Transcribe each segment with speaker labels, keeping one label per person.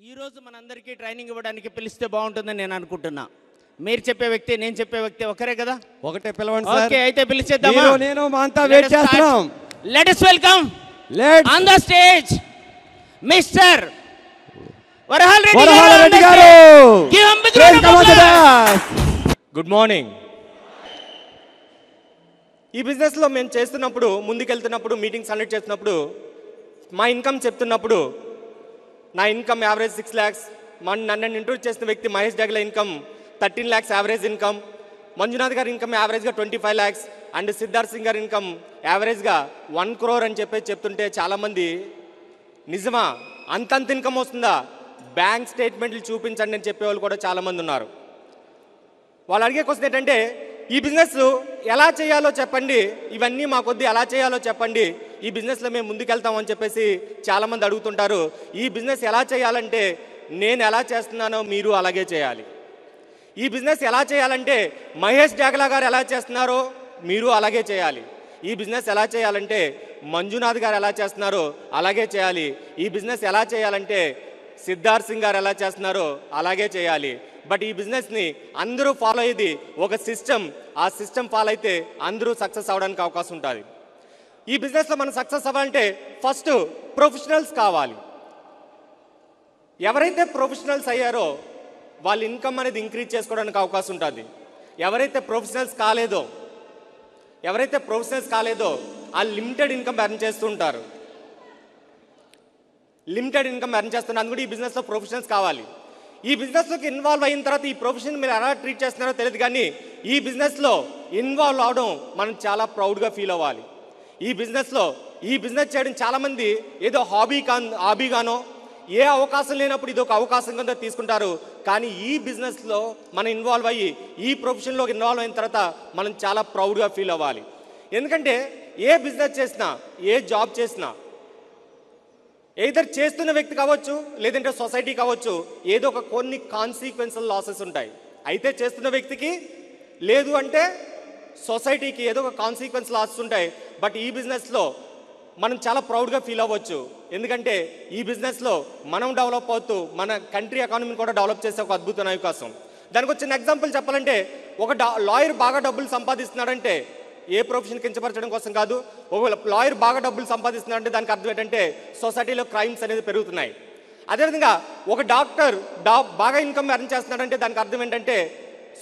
Speaker 1: ఈరోజు మనందరికీ ట్రైనింగ్ ఇవ్వడానికి పిలిస్తే బాగుంటుందని నేను అనుకుంటున్నా. మీరు చెప్పే వ్యక్తి, నేను చెప్పే వ్యక్తి ఒకరే కదా?
Speaker 2: ఒకటే పిలవండి సార్.
Speaker 1: ఓకే, అయితే పిలిచేద్దామా?
Speaker 2: నేను మా అంతా వెయిట్ చేస్తున్నాం.
Speaker 1: Let us welcome on the stage Mr. Varahal Reddy గారు.
Speaker 2: Good morning. ఈ బిజినెస్లో మేము చేస్తున్నప్పుడు, ముందుకెళ్తున్నప్పుడు, మీటింగ్స్ కండక్ట్ చేస్తున్నప్పుడు, మా ఇన్కమ్ చెప్తున్నప్పుడు, నా ఇన్కమ్ యావరేజ్ 6 lakhs. నన్ను ఇంట్రొడ్యూస్ చేసిన వ్యక్తి Mahesh Dagala income 13 lakhs average income. Manjunath గారి ఇన్కమ్ యావరేజ్గా 25 lakhs అండ్ సిద్ధార్థ్ సింగ్ గారి ఇన్కమ్ యావరేజ్గా 1 crore అని చెప్తుంటే చాలామంది నిజమా అంతంత ఇన్కమ్ వస్తుందా, బ్యాంక్ స్టేట్మెంట్లు చూపించండి అని చెప్పేవాళ్ళు కూడా చాలామంది ఉన్నారు. వాళ్ళు అడిగే క్వశ్చన్ ఏంటంటే, ఈ బిజినెస్ ఎలా చేయాలో చెప్పండి, ఇవన్నీ మాకొద్ది ఎలా చేయాలో చెప్పండి, ఈ బిజినెస్లో మేము ముందుకెళ్తామని చెప్పేసి చాలామంది అడుగుతుంటారు. ఈ బిజినెస్ ఎలా చేయాలంటే నేను ఎలా చేస్తున్నానో మీరు అలాగే చేయాలి. ఈ బిజినెస్ ఎలా చేయాలంటే మహేష్ డాగలా గారు ఎలా చేస్తున్నారో మీరు అలాగే చేయాలి. ఈ బిజినెస్ ఎలా చేయాలంటే మంజునాథ్ గారు ఎలా చేస్తున్నారో అలాగే చేయాలి. ఈ బిజినెస్ ఎలా చేయాలంటే సిద్ధార్థ్ సింగ్ గారు ఎలా చేస్తున్నారో అలాగే చేయాలి. బట్ ఈ బిజినెస్ని అందరూ ఫాలో అయ్యేది ఒక సిస్టమ్. ఆ సిస్టమ్ ఫాలో అయితే అందరూ సక్సెస్ అవ్వడానికి అవకాశం ఉంటుంది. ఈ బిజినెస్లో మనం సక్సెస్ అవ్వాలంటే ఫస్ట్ ప్రొఫెషనల్స్ కావాలి. ఎవరైతే ప్రొఫెషనల్స్ అయ్యారో వాళ్ళ ఇన్కమ్ అనేది ఇంక్రీజ్ చేసుకోవడానికి అవకాశం ఉంటుంది. ఎవరైతే ప్రొఫెషనల్స్ కాలేదో ఆ లిమిటెడ్ ఇన్కమ్ ఎర్న్ చేస్తూ ఉంటారు. లిమిటెడ్ ఇన్కమ్ ఎర్న్ చేస్తున్నారు. అందుకు ఈ బిజినెస్లో ప్రొఫెషనల్స్ కావాలి. ఈ బిజినెస్లోకి ఇన్వాల్వ్ అయిన తర్వాత ఈ ప్రొఫెషన్ మీరు ఎలా ట్రీట్ చేస్తున్నారో తెలియదు, కానీ ఈ బిజినెస్లో ఇన్వాల్వ్ అవడం మనం చాలా ప్రౌడ్గా ఫీల్ అవ్వాలి. ఈ బిజినెస్ చేయడం చాలామంది ఏదో హాబీగానో ఏ అవకాశం లేనప్పుడు ఇది ఒక అవకాశం కింద తీసుకుంటారు. కానీ ఈ బిజినెస్లో మనం ఇన్వాల్వ్ అయ్యి ఈ ప్రొఫెషన్లోకి ఇన్వాల్వ్ అయిన తర్వాత మనం చాలా ప్రౌడ్గా ఫీల్ అవ్వాలి. ఎందుకంటే ఏ బిజినెస్ చేసినా, ఏ జాబ్ చేసినా, ఏదర్ చేస్తున్న వ్యక్తి కావచ్చు, లేదంటే సొసైటీ కావచ్చు, ఏదో ఒక కొన్ని కాన్సిక్వెన్షియల్ లాసెస్ ఉంటాయి. అయితే చేస్తున్న వ్యక్తికి, లేదు అంటే సొసైటీకి ఏదో ఒక కాన్సిక్వెన్స్ లాసెస్ ఉంటాయి. బట్ ఈ బిజినెస్లో మనం చాలా ప్రౌడ్గా ఫీల్ అవ్వచ్చు. ఎందుకంటే ఈ బిజినెస్లో మనం డెవలప్ అవుతూ మన కంట్రీ ఎకానమీని కూడా డెవలప్ చేసే ఒక అద్భుతమైన అవకాశం. దానికి వచ్చిన ఎగ్జాంపుల్ చెప్పాలంటే, ఒక లాయర్ బాగా డబ్బులు సంపాదిస్తున్నాడంటే ఏ ప్రొఫెషన్ కించపరచడం కోసం కాదు. ఒక లాయర్ బాగా డబ్బులు సంపాదిస్తున్నాడంటే దానికి అర్థం ఏంటంటే సొసైటీలో క్రైమ్స్ అనేది పెరుగుతున్నాయి. అదేవిధంగా ఒక డాక్టర్ బాగా ఇన్కమ్ ఎర్న్ చేస్తున్నాడంటే దానికి అర్థం ఏంటంటే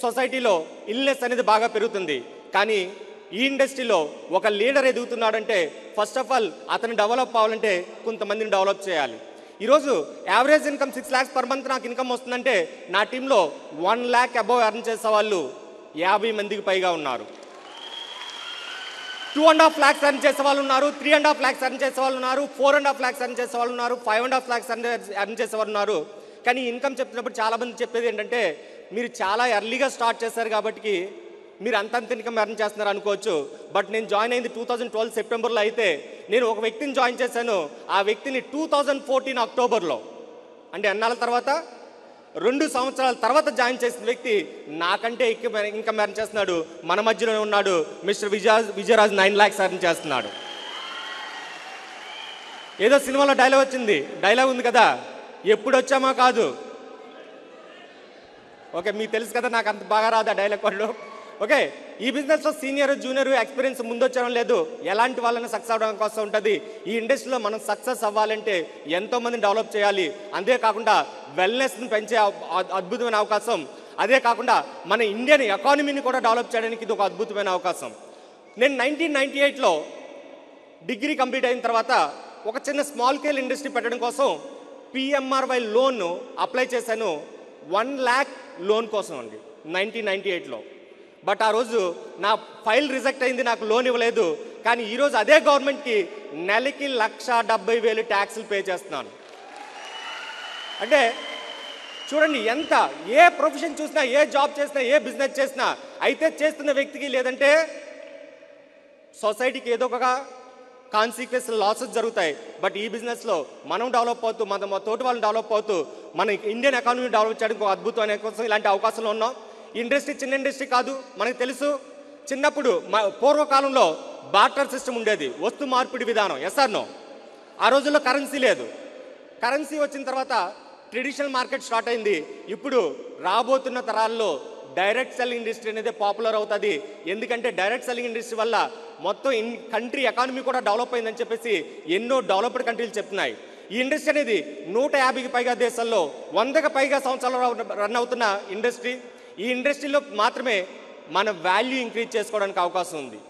Speaker 2: సొసైటీలో ఇల్నెస్ అనేది బాగా పెరుగుతుంది. కానీ ఈ ఇండస్ట్రీలో ఒక లీడర్ ఎదుగుతున్నాడంటే ఫస్ట్ ఆఫ్ ఆల్ అతను డెవలప్ అవ్వాలంటే కొంతమందిని డెవలప్ చేయాలి. ఈరోజు average income 6 lakhs per month నాకు ఇన్కమ్ వస్తుందంటే నా టీంలో 1 lakh అబవ్ ఎర్న్ చేసే వాళ్ళు 50 మందికి పైగా ఉన్నారు. 2.5 lakhs ఎర్న్ చేసే వాళ్ళు ఉన్నారు, 3.5 lakhs ఎర్న్ చేసే వాళ్ళు ఉన్నారు, 4.5 lakhs ఎర్న్ చేసే వాళ్ళు ఉన్నారు, 5.5 lakhs ఎర్న్ చేసే వాళ్ళు ఉన్నారు. కానీ ఇన్కమ్ చెప్తున్నప్పుడు చాలామంది చెప్పేది ఏంటంటే, మీరు చాలా ఎర్లీగా స్టార్ట్ చేశారు కాబట్టి మీరు అంతంత ఇన్కమ్ ఎర్న్ చేస్తున్నారు అనుకోవచ్చు. బట్ నేను జాయిన్ అయింది 2012 సెప్టెంబర్లో. అయితే నేను ఒక వ్యక్తిని జాయిన్ చేశాను. ఆ వ్యక్తిని 2014 అక్టోబర్లో, అంటే ఎన్నాళ్ళ తర్వాత, 2 సంవత్సరాల తర్వాత జాయిన్ చేసిన వ్యక్తి నాకంటే ఎక్కువ ఇన్కమ్ ఎర్న్ చేస్తున్నాడు. మన మధ్యలోనే ఉన్నాడు మిస్టర్ విజయరాజ్ 9 lakhs ఎర్న్ చేస్తున్నాడు. ఏదో సినిమాలో డైలాగ్ ఉంది కదా, ఎప్పుడు వచ్చామా కాదు. ఓకే, మీకు తెలుసు కదా, నాకు అంత బాగా రాదు ఆ డైలాగ్ వాళ్ళు. ఓకే, ఈ బిజినెస్లో సీనియర్ జూనియర్ ఎక్స్పీరియన్స్ ముందొచ్చడం లేదు, ఎలాంటి వాళ్ళని సక్సెస్ అవ్వడం కోసం ఉంటుంది. ఈ ఇండస్ట్రీలో మనం సక్సెస్ అవ్వాలంటే ఎంతోమందిని డెవలప్ చేయాలి. అంతేకాకుండా వెల్నెస్ని పెంచే అద్భుతమైన అవకాశం. అదే కాకుండా మన ఇండియన్ ఎకానమీని కూడా డెవలప్ చేయడానికి ఇది ఒక అద్భుతమైన అవకాశం. నేను 1998లో డిగ్రీ కంప్లీట్ అయిన తర్వాత ఒక చిన్న స్మాల్ స్కేల్ ఇండస్ట్రీ పెట్టడం కోసం PMRY లోన్ అప్లై చేశాను. 1 lakh లోన్ కోసం అండి 1998లో. బట్ ఆ రోజు నా ఫైల్ రిజెక్ట్ అయింది, నాకు లోన్ ఇవ్వలేదు. కానీ ఈరోజు అదే గవర్నమెంట్కి నెలకి 1,70,000 ట్యాక్సులు పే చేస్తున్నాను. అంటే చూడండి, ఎంత ఏ ప్రొఫెషన్ చూసినా, ఏ జాబ్ చేసినా, ఏ బిజినెస్ చేసినా, అయితే చేస్తున్న వ్యక్తికి లేదంటే సొసైటీకి ఏదో ఒక కాన్సిక్వెన్స్ లాసెస్ జరుగుతాయి. బట్ ఈ బిజినెస్లో మనం డెవలప్ అవుతూ, మన తోటి వాళ్ళని డెవలప్ అవుతూ, మన ఇండియన్ ఎకానమీ డెవలప్ చేయడానికి ఒక అద్భుతమైన కోసం ఇలాంటి అవకాశాలు ఉన్నాం. ఇండస్ట్రీ చిన్న ఇండస్ట్రీ కాదు, మనకు తెలుసు. చిన్నప్పుడు పూర్వకాలంలో బార్టర్ సిస్టమ్ ఉండేది, వస్తు మార్పిడి విధానం. Yes or no? ఆ రోజుల్లో కరెన్సీ లేదు. కరెన్సీ వచ్చిన తర్వాత ట్రెడిషనల్ మార్కెట్ స్టార్ట్ అయింది. ఇప్పుడు రాబోతున్న తరాల్లో డైరెక్ట్ సెల్లింగ్ ఇండస్ట్రీ అనేది పాపులర్ అవుతుంది. ఎందుకంటే డైరెక్ట్ సెల్లింగ్ ఇండస్ట్రీ వల్ల మొత్తం కంట్రీ ఎకానమీ కూడా డెవలప్ అయిందని చెప్పేసి ఎన్నో డెవలప్డ్ కంట్రీలు చెప్తున్నాయి. ఈ ఇండస్ట్రీ అనేది 150కి పైగా దేశాల్లో 100కి పైగా సంవత్సరాలు రన్ అవుతున్న ఇండస్ట్రీ. ఈ ఇండస్ట్రీలో మాత్రమే మన వాల్యూ ఇంక్రీజ్ చేసుకోవడానికి అవకాశం ఉంది.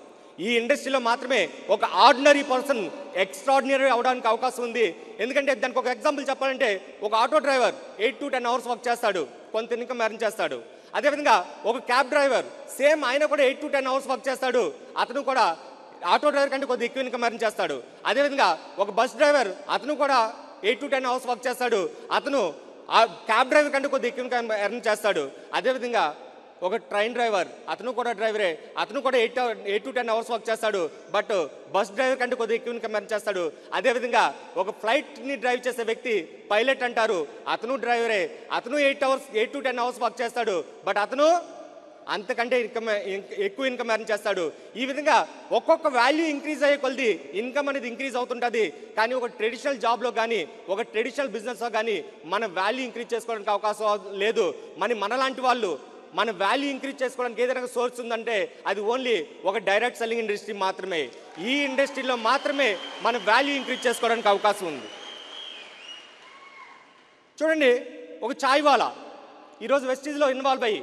Speaker 2: ఈ ఇండస్ట్రీలో మాత్రమే ఒక ఆర్డినరీ పర్సన్ ఎక్స్ట్రాడినరీ అవడానికి అవకాశం ఉంది. ఎందుకంటే దానికి ఒక ఎగ్జాంపుల్ చెప్పాలంటే, ఒక auto driver 8 to 10 hours work చేస్తాడు, కొంత ఇన్కమ్ ఎర్న్ చేస్తాడు. అదేవిధంగా ఒక క్యాబ్ డ్రైవర్ సేమ్ ఆయన కూడా 8 to 10 hours వర్క్ చేస్తాడు, అతను కూడా ఆటో డ్రైవర్ కంటే కొద్దిగా ఎక్కువ ఇన్కమ్ ఎర్న్ చేస్తాడు. అదేవిధంగా ఒక బస్ డ్రైవర్ అతను కూడా 8 to 10 hours వర్క్ చేస్తాడు, అతను ఆ క్యాబ్ డ్రైవర్ కంటే కొద్దిగా ఎక్కువ ఇన్కమ్ ఎర్న్ చేస్తాడు. అదేవిధంగా ఒక ట్రైన్ డ్రైవర్ అతను కూడా డ్రైవరే, అతను కూడా 8 to 10 hours వర్క్ చేస్తాడు, బట్ బస్ డ్రైవర్ కంటే కొద్దిగా ఎక్కువ ఇన్కమ్ ఎర్న్ చేస్తాడు. అదేవిధంగా ఒక ఫ్లైట్ని డ్రైవ్ చేసే వ్యక్తి పైలట్ అంటారు, అతను డ్రైవరే, అతను 8 to 10 hours వర్క్ చేస్తాడు, బట్ అతను అంతకంటే ఎక్కువ ఇన్కమ్ ఎర్న్ చేస్తాడు. ఈ విధంగా ఒక్కొక్క వాల్యూ ఇంక్రీజ్ అయ్యే కొద్ది ఇన్కమ్ అనేది ఇంక్రీజ్ అవుతుంటుంది. కానీ ఒక ట్రెడిషనల్ జాబ్లో కానీ ఒక ట్రెడిషనల్ బిజినెస్లో కానీ మన వాల్యూ ఇంక్రీజ్ చేసుకోవడానికి అవకాశం లేదు. మనలాంటి వాళ్ళు మన వాల్యూ ఇంక్రీజ్ చేసుకోవడానికి ఏదైనా సోర్స్ ఉందంటే అది ఓన్లీ ఒక డైరెక్ట్ సెల్లింగ్ ఇండస్ట్రీ మాత్రమే. ఈ ఇండస్ట్రీలో మాత్రమే మన వాల్యూ ఇంక్రీజ్ చేసుకోవడానికి అవకాశం ఉంది. చూడండి, ఒక చాయ్ వాలా ఈరోజు వెస్టీజ్లో ఇన్వాల్వ్ అయ్యి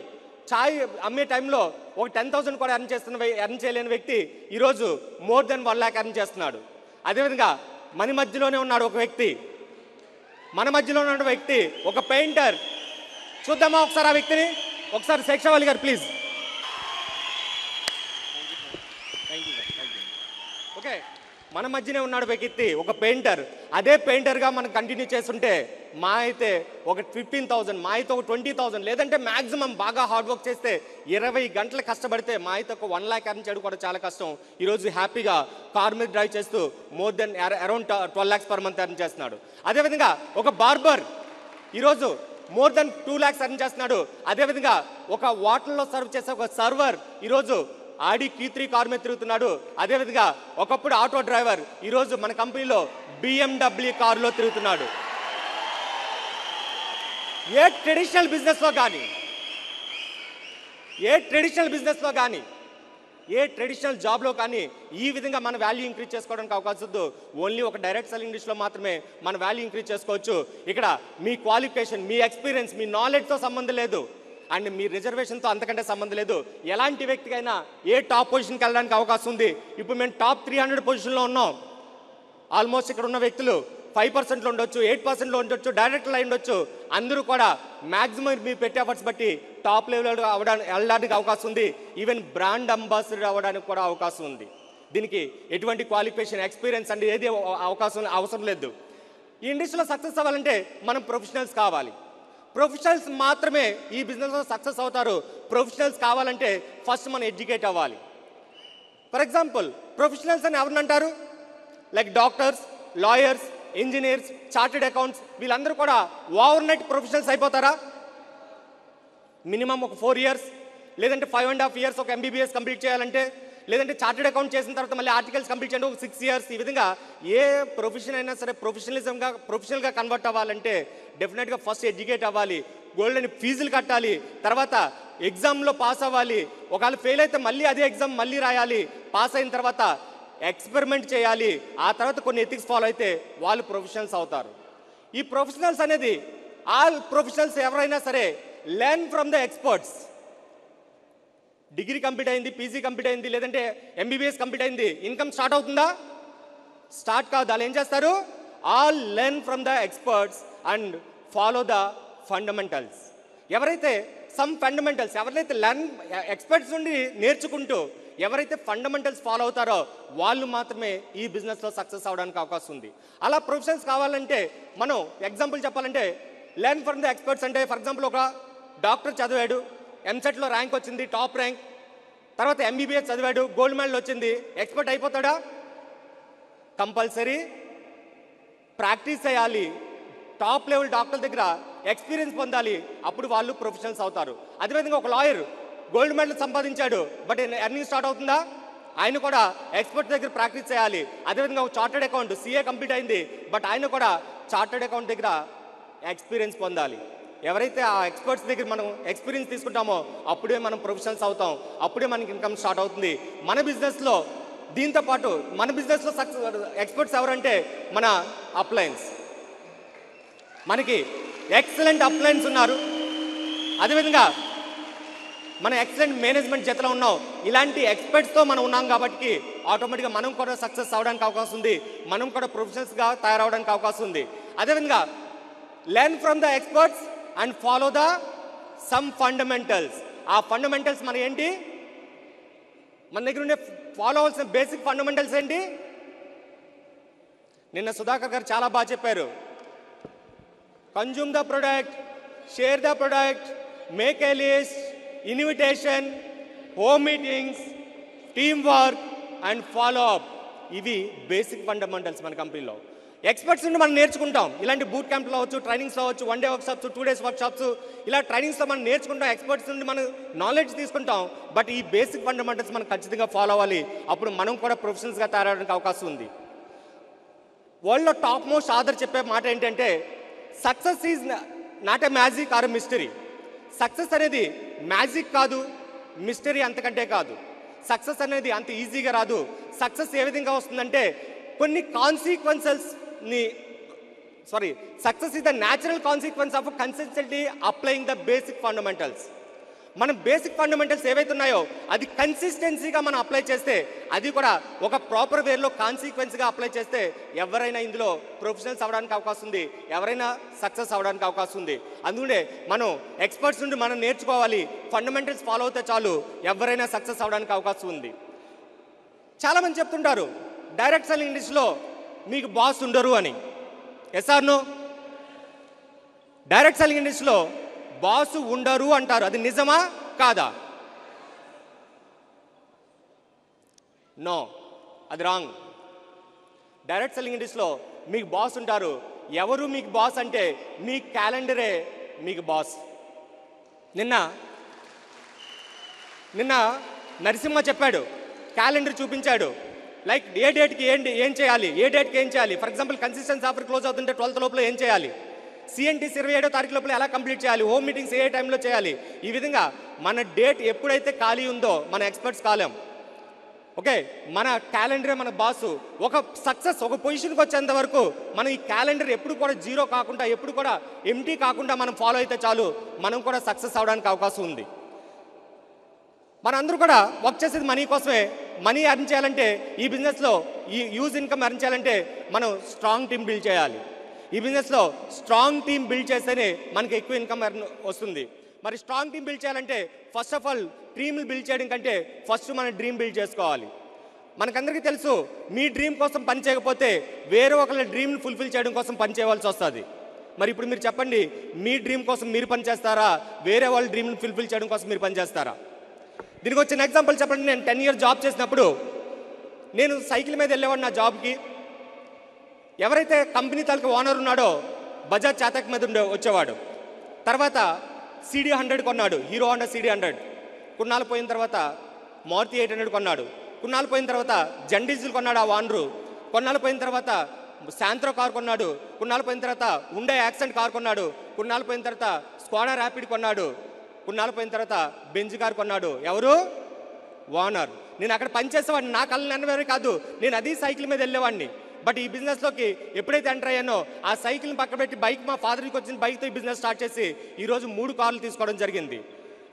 Speaker 2: చాయ్ అమ్మే టైంలో ఒక 10,000 కూడా ఎర్న్ చేయలేని వ్యక్తి ఈరోజు మోర్ దెన్ 1 lakh ఎర్న్ చేస్తున్నాడు. అదేవిధంగా మన మధ్యలోనే ఉన్నాడు ఒక వ్యక్తి, ఒక పెయింటర్. చూద్దామా ఒకసారి ఆ వ్యక్తిని? ఒకసారి శేషావళి గారు ప్లీజ్. ఓకే, మన మధ్యనే ఉన్నాడు వ్యక్తి, ఒక పెయింటర్. అదే పెయింటర్గా మనం కంటిన్యూ చేస్తుంటే మా అయితే ఒక 15,000, మా అయితే ఒక 20,000, లేదంటే మ్యాక్సిమం బాగా హార్డ్ వర్క్ చేస్తే 20 గంటలు కష్టపడితే మా అయితే ఒక 1 lakh ఎర్న్ చేయడం కూడా చాలా కష్టం. ఈరోజు హ్యాపీగా కార్ మీద డ్రైవ్ చేస్తూ more than around 12 lakhs per month earn చేస్తున్నాడు. అదేవిధంగా ఒక బార్బర్ ఈరోజు మోర్ దెన్ 2 lakhs ఎర్న్ చేస్తున్నాడు. అదేవిధంగా ఒక వాటర్లో సర్వ్ చేసే ఒక సర్వర్ ఈరోజు ఆడి Q3 కార్ మీద తిరుగుతున్నాడు. అదేవిధంగా ఒకప్పుడు ఆటో డ్రైవర్ ఈరోజు మన కంపెనీలో BMW కారులో తిరుగుతున్నాడు. ఏ ట్రెడిషనల్ బిజినెస్లో కానీ ఏ ట్రెడిషనల్ జాబ్లో కానీ ఈ విధంగా మన వాల్యూ ఇంక్రీజ్ చేసుకోవడానికి అవకాశం ఉంది. ఓన్లీ ఒక డైరెక్ట్ సెల్లింగ్ ఇండస్ట్రీలో మాత్రమే మన వాల్యూ ఇంక్రీజ్ చేసుకోవచ్చు. ఇక్కడ మీ క్వాలిఫికేషన్, మీ ఎక్స్పీరియన్స్, మీ నాలెడ్జ్తో సంబంధం లేదు, అండ్ మీ రిజర్వేషన్తో అంతకంటే సంబంధం లేదు. ఎలాంటి వ్యక్తికైనా ఏ టాప్ పొజిషన్కి వెళ్ళడానికి అవకాశం ఉంది. ఇప్పుడు మేము టాప్ 300 పొజిషన్లో ఉన్నాం. ఆల్మోస్ట్ ఇక్కడ ఉన్న వ్యక్తులు 5%లో ఉండొచ్చు, 8%లో ఉండొచ్చు, డైరెక్ట్లో ఉండొచ్చు. అందరూ కూడా మ్యాక్సిమం మీరు పెట్టే ఎఫర్ట్స్ బట్టి టాప్ లెవెల్ వెళ్ళడానికి అవకాశం ఉంది. ఈవెన్ బ్రాండ్ అంబాసిడర్ అవ్వడానికి కూడా అవకాశం ఉంది. దీనికి ఎటువంటి క్వాలిఫికేషన్, ఎక్స్పీరియన్స్ అంటే ఏది అవసరం లేదు. ఈ ఇండస్ట్రీలో సక్సెస్ అవ్వాలంటే మనం ప్రొఫెషనల్స్ కావాలి. ప్రొఫెషనల్స్ మాత్రమే ఈ బిజినెస్లో సక్సెస్ అవుతారు. ప్రొఫెషనల్స్ కావాలంటే ఫస్ట్ మనం ఎడ్యుకేట్ అవ్వాలి. ఫర్ ఎగ్జాంపుల్, ప్రొఫెషనల్స్ అని ఎవరిని అంటారు? Like doctors, lawyers, engineers, chartered accounts, వీళ్ళందరూ కూడా ఓవర్ నైట్ ప్రొఫెషనల్స్ అయిపోతారా? మినిమం ఒక 4 years లేదంటే 5.5 years ఒక MBBS కంప్లీట్ చేయాలంటే, లేదంటే చార్టెడ్ అకౌంట్ చేసిన తర్వాత మళ్ళీ ఆర్టికల్స్ కంప్లీట్ చేయండి ఒక 6 years. ఈ విధంగా ఏ ప్రొఫెషన్ అయినా సరే ప్రొఫెషనల్గా కన్వర్ట్ అవ్వాలంటే డెఫినెట్గా ఫస్ట్ ఎడ్యుకేట్ అవ్వాలి, గోల్డెన్ ఫీజులు కట్టాలి, తర్వాత ఎగ్జామ్లో పాస్ అవ్వాలి. ఒకవేళ ఫెయిల్ అయితే మళ్ళీ అదే ఎగ్జామ్ మళ్ళీ రాయాలి. పాస్ అయిన తర్వాత ఎక్స్పెరిమెంట్ చేయాలి. ఆ తర్వాత కొన్ని ఎథిక్స్ ఫాలో అయితే వాళ్ళు ప్రొఫెషనల్స్ అవుతారు. ఈ ప్రొఫెషనల్స్ అనేది ఆల్ ప్రొఫెషనల్స్ ఎవరైనా సరే learn from the experts. Degree complete అయింది, పీజీ కంప్లీట్ అయింది, లేదంటే MBBS కంప్లీట్ అయింది, ఇన్కమ్ స్టార్ట్ అవుతుందా? స్టార్ట్ కాదు. వాళ్ళు ఏం చేస్తారు? All learn from the experts and follow the fundamentals. ఎవరైతే ఎవరైతే ఎక్స్పర్ట్స్ నుండి నేర్చుకుంటూ ఎవరైతే ఫండమెంటల్స్ ఫాలో అవుతారో వాళ్ళు మాత్రమే ఈ బిజినెస్లో సక్సెస్ అవడానికి అవకాశం ఉంది. అలా ప్రొఫెషనల్స్ కావాలంటే మనం ఎగ్జాంపుల్ చెప్పాలంటే లెర్న్ ఫ్రమ్ ద ఎక్స్పర్ట్స్ అంటే, ఫర్ ఎగ్జాంపుల్ ఒక డాక్టర్ చదివాడు, ఎంసెట్లో ర్యాంక్ వచ్చింది, టాప్ ర్యాంక్, తర్వాత MBBS చదివాడు, గోల్డ్ మెడల్ వచ్చింది, ఎక్స్పర్ట్ అయిపోతాడా? కంపల్సరీ ప్రాక్టీస్ చేయాలి, టాప్ లెవెల్ డాక్టర్ దగ్గర ఎక్స్పీరియన్స్ పొందాలి, అప్పుడు వాళ్ళు ప్రొఫెషనల్స్ అవుతారు. అదేవిధంగా ఒక లాయర్ గోల్డ్ మెడల్ సంపాదించాడు, బట్ ఎర్నింగ్ స్టార్ట్ అవుతుందా? ఆయన కూడా ఎక్స్పర్ట్ దగ్గర ప్రాక్టీస్ చేయాలి. అదేవిధంగా ఒక చార్టెడ్ అకౌంట్ CA కంప్లీట్ అయింది, బట్ ఆయన కూడా చార్టెడ్ అకౌంట్ దగ్గర ఎక్స్పీరియన్స్ పొందాలి. ఎవరైతే ఆ ఎక్స్పర్ట్స్ దగ్గర మనం ఎక్స్పీరియన్స్ తీసుకుంటామో అప్పుడే మనం ప్రొఫెషనల్స్ అవుతాం, అప్పుడే మనకి ఇన్కమ్ స్టార్ట్ అవుతుంది మన బిజినెస్లో. దీంతో పాటు మన బిజినెస్లో ఎక్స్పర్ట్స్ ఎవరంటే మన అప్లయన్స్. మనకి ఎక్సలెంట్ అప్లయన్స్ ఉన్నారు, అదేవిధంగా మన ఎక్సలెంట్ మేనేజ్మెంట్ జతలో ఉన్నాం. ఇలాంటి ఎక్స్పర్ట్స్తో మనం ఉన్నాం కాబట్టి ఆటోమేటిక్గా మనం కూడా సక్సెస్ అవ్వడానికి అవకాశం ఉంది, మనం కూడా ప్రొఫెషనల్స్గా తయారవడానికి అవకాశం ఉంది. అదేవిధంగా learn from the experts and follow the sum fundamentals. ఆ ఫండమెంటల్స్ మన ఏంటి, మన దగ్గర ఉండే ఫాలో అవ్వాల్సిన బేసిక్ ఫండమెంటల్స్ ఏంటి? నిన్న సుధాకర్ గారు చాలా బాగా చెప్పారు. Consume the product, share the product, make a list, invitation, home meetings, team work and follow up. ఇవి బేసిక్ ఫండమెంటల్స్ మన కంపెనీలో. ఎక్స్పర్ట్స్ నుండి మనం నేర్చుకుంటాం. ఇలాంటి బూట్ క్యాంప్లో అవచ్చు, ట్రైనింగ్స్లో అవచ్చు, 1 డే వర్క్షాప్స్, 2 డేస్ వర్క్షాప్స్, ఇలా ట్రైనింగ్స్లో మనం నేర్చుకుంటాం. ఎక్స్పర్ట్స్ నుండి మనం నాలెడ్జ్ తీసుకుంటాం. బట్ ఈ బేసిక్ ఫండమెంటల్స్ మనం ఖచ్చితంగా ఫాలో అవ్వాలి. అప్పుడు మనం కూడా ప్రొఫెషనల్స్గా తయారవడానికి అవకాశం ఉంది. వరల్డ్లో టాప్ మోస్ట్ ఆథర్ చెప్పే మాట ఏంటంటే, success is not a magic or a mystery. Success అనేది మ్యాజిక్ కాదు, మిస్టరీ అంతకంటే కాదు. సక్సెస్ అనేది అంత ఈజీగా రాదు. సక్సెస్ ఏ విధంగా వస్తుందంటే కొన్ని success is the natural consequence of consistently applying the basic fundamentals. మనం బేసిక్ ఫండమెంటల్స్ ఏవైతే ఉన్నాయో అది కన్సిస్టెన్సీగా మనం అప్లై చేస్తే, అది కూడా ఒక ప్రాపర్ వేలో కాన్సిక్వెన్స్గా అప్లై చేస్తే ఎవరైనా ఇందులో ప్రొఫెషనల్స్ అవ్వడానికి అవకాశం ఉంది, ఎవరైనా సక్సెస్ అవ్వడానికి అవకాశం ఉంది. అందుకనే మనం ఎక్స్పర్ట్స్ నుండి మనం నేర్చుకోవాలి. ఫండమెంటల్స్ ఫాలో అవుతే చాలు ఎవరైనా సక్సెస్ అవ్వడానికి అవకాశం ఉంది. చాలామంది చెప్తుంటారు డైరెక్ట్ సెల్లింగ్ ఇండస్ట్రీలో మీకు బాస్ ఉండరు అని. Yes or no? Direct selling ఇండస్ట్రీలో బాస్ ఉండరు అంటారు. అది నిజమా కాదా? నో, అది రాంగ్. డైరెక్ట్ సెల్లింగ్ ఇండస్ట్రీలో మీకు బాస్ ఉంటారు. ఎవరు మీకు బాస్ అంటే మీ క్యాలెండరే మీకు బాస్. నిన్న నరసింహ చెప్పాడు, క్యాలెండర్ చూపించాడు. లైక్ ఏ డేట్కి ఏం చేయాలి, ఏ డేట్కి ఏం చేయాలి. For example consistency offer close అవుతుంటే 12th లోపల ఏం చేయాలి, సిఎన్టీస్ 27వ తారీఖు లోపల ఎలా కంప్లీట్ చేయాలి, హోమ్ మీటింగ్స్ ఏ టైంలో చేయాలి. ఈ విధంగా మన డేట్ ఎప్పుడైతే ఖాళీ ఉందో మన ఎక్స్పర్ట్స్ కాలేం. ఓకే, మన క్యాలెండరే మన బాసు. ఒక సక్సెస్ ఒక పొజిషన్కి వచ్చేంత వరకు మనం ఈ క్యాలెండర్ ఎప్పుడు కూడా జీరో కాకుండా, ఎప్పుడు కూడా ఎంటీ కాకుండా మనం ఫాలో అయితే చాలు, మనం కూడా సక్సెస్ అవడానికి అవకాశం ఉంది. మనందరూ కూడా వర్క్ చేసేది మనీ కోసమే. మనీ ఎర్న్ చేయాలంటే ఈ బిజినెస్లో ఈ యూజ్ ఇన్కమ్ ఎర్న్ చేయాలంటే మనం స్ట్రాంగ్ టీమ్ బిల్డ్ చేయాలి. ఈ బిజినెస్లో స్ట్రాంగ్ టీమ్ బిల్డ్ చేస్తేనే మనకి ఎక్కువ ఇన్కమ్ ఎర్న్ వస్తుంది. మరి స్ట్రాంగ్ టీమ్ బిల్డ్ చేయాలంటే ఫస్ట్ ఆఫ్ ఆల్ టీమ్ని బిల్డ్ చేయడం కంటే ఫస్ట్ మన డ్రీమ్ బిల్డ్ చేసుకోవాలి. మనకందరికీ తెలుసు, మీ డ్రీమ్ కోసం పని చేయకపోతే వేరే ఒకళ్ళ డ్రీమ్ని ఫుల్ఫిల్ చేయడం కోసం పని చేయవలసి వస్తుంది. మరి ఇప్పుడు మీరు చెప్పండి, మీ డ్రీమ్ కోసం మీరు పని చేస్తారా, వేరే వాళ్ళ డ్రీమ్ని ఫుల్ఫిల్ చేయడం కోసం మీరు పని చేస్తారా? దీనికి వచ్చిన ఎగ్జాంపుల్ చెప్పండి. నేను 10 years జాబ్ చేసినప్పుడు నేను సైకిల్ మీద వెళ్ళేవాడు నా జాబ్కి. ఎవరైతే కంపెనీ తాలూకు ఓనర్ ఉన్నాడో బజాజ్ చాతక్ మీద వచ్చేవాడు. తర్వాత CD 100 కొన్నాడు, హీరో హోండా CD 100. కొన్నాళ్ళు పోయిన తర్వాత మారుతి 800 కొన్నాడు. కొన్నాళ్ళు పోయిన తర్వాత జెండీజిల్ కొన్నాడు ఆ ఓనరు. కొన్నాళ్ళు పోయిన తర్వాత శాంత్రో కార్ కొన్నాడు. కొన్నాళ్ళు పోయిన తర్వాత ఉండే యాక్సెంట్ కార్ కొన్నాడు. కొన్నాళ్ళు పోయిన తర్వాత స్కోడా ర్యాపిడ్ కొన్నాడు. కొన్నాళ్ళు పోయిన తర్వాత బెంజ్ కార్ కొన్నాడు. ఎవరు? ఓనర్. నేను అక్కడ పనిచేసేవాడిని, నా కళ్ళు నెరవేరే కాదు, నేను అది సైకిల్ మీద వెళ్ళేవాడిని. బట్ ఈ బిజినెస్లోకి ఎప్పుడైతే ఎంటర్ అయ్యానో ఆ సైకిల్ని పక్కన పెట్టి బైక్, మా ఫాదర్కి వచ్చిన బైక్తో ఈ బిజినెస్ స్టార్ట్ చేసి ఈరోజు 3 కార్లు తీసుకోవడం జరిగింది.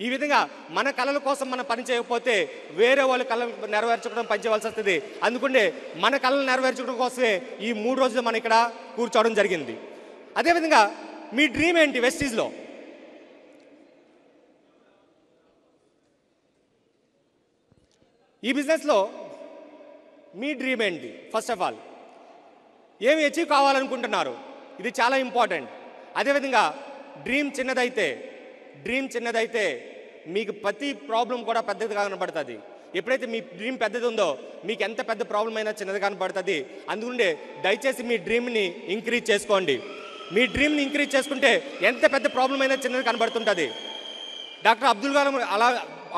Speaker 2: ఈ విధంగా మన కళల కోసం మనం పని చేయకపోతే వేరే వాళ్ళ కళలు నెరవేర్చుకోవడం పని చేయవలసి వస్తుంది. అందుకనే మన కళలు నెరవేర్చుకోవడం కోసమే ఈ 3 రోజులు మనం ఇక్కడ కూర్చోవడం జరిగింది. అదేవిధంగా మీ డ్రీమ్ ఏంటి వెస్టీజ్లో? ఈ బిజినెస్లో మీ డ్రీమ్ ఏంటి? ఫస్ట్ ఆఫ్ ఆల్ ఏమి అచీవ్ కావాలనుకుంటున్నారు? ఇది చాలా ఇంపార్టెంట్. అదేవిధంగా డ్రీమ్ చిన్నదైతే మీకు ప్రతి ప్రాబ్లం కూడా పెద్దదిగా కనబడుతుంది. ఎప్పుడైతే మీ డ్రీమ్ పెద్దది ఉందో మీకు ఎంత పెద్ద ప్రాబ్లం అయినా చిన్నది కనబడుతుంది. అందుకుంటే దయచేసి మీ డ్రీమ్ని ఇంక్రీజ్ చేసుకోండి. మీ డ్రీమ్ని ఇంక్రీజ్ చేసుకుంటే ఎంత పెద్ద ప్రాబ్లం అయినా చిన్నది కనబడుతుంటుంది. డాక్టర్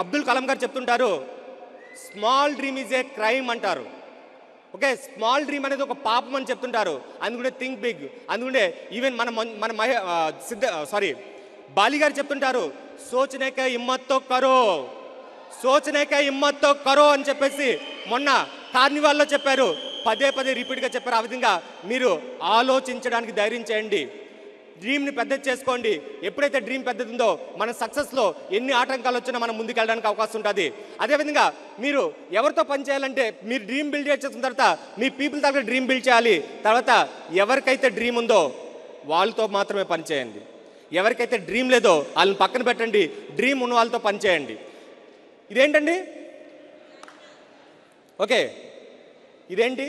Speaker 2: అబ్దుల్ కలాం గారు చెప్తుంటారు, small dream is a crime అంటారు. ఓకే, స్మాల్ డ్రీమ్ అనేది ఒక పాపం అని చెప్తుంటారు. అందుకుంటే థింక్ బిగ్. అందుకుంటే ఈవెన్ మన బాలి గారు చెప్తుంటారు, సోచనే కా హిమ్మత్తో కరో, సోచనే కా హిమ్మత్తో కరో అని చెప్పేసి మొన్న కార్నివాల్లో చెప్పారు. పదే పదే రిపీట్గా చెప్పారు. ఆ విధంగా మీరు ఆలోచించడానికి ధైర్యం చేయండి, డ్రీమ్ని పెద్దది చేసుకోండి. ఎప్పుడైతే డ్రీమ్ పెద్దది ఉందో మన సక్సెస్లో ఎన్ని ఆటంకాలు వచ్చినా మనం ముందుకు వెళ్ళడానికి అవకాశం ఉంటుంది. అదేవిధంగా మీరు ఎవరితో పని చేయాలంటే, మీరు డ్రీమ్ బిల్డ్ చేసిన తర్వాత మీ పీపుల్ దగ్గర డ్రీమ్ బిల్డ్ చేయాలి. తర్వాత ఎవరికైతే డ్రీమ్ ఉందో వాళ్ళతో మాత్రమే పని చేయండి. ఎవరికైతే డ్రీమ్ లేదో వాళ్ళని పక్కన పెట్టండి, డ్రీమ్ ఉన్న వాళ్ళతో పని చేయండి. ఇదేంటండి? ఓకే, ఇదేంటి?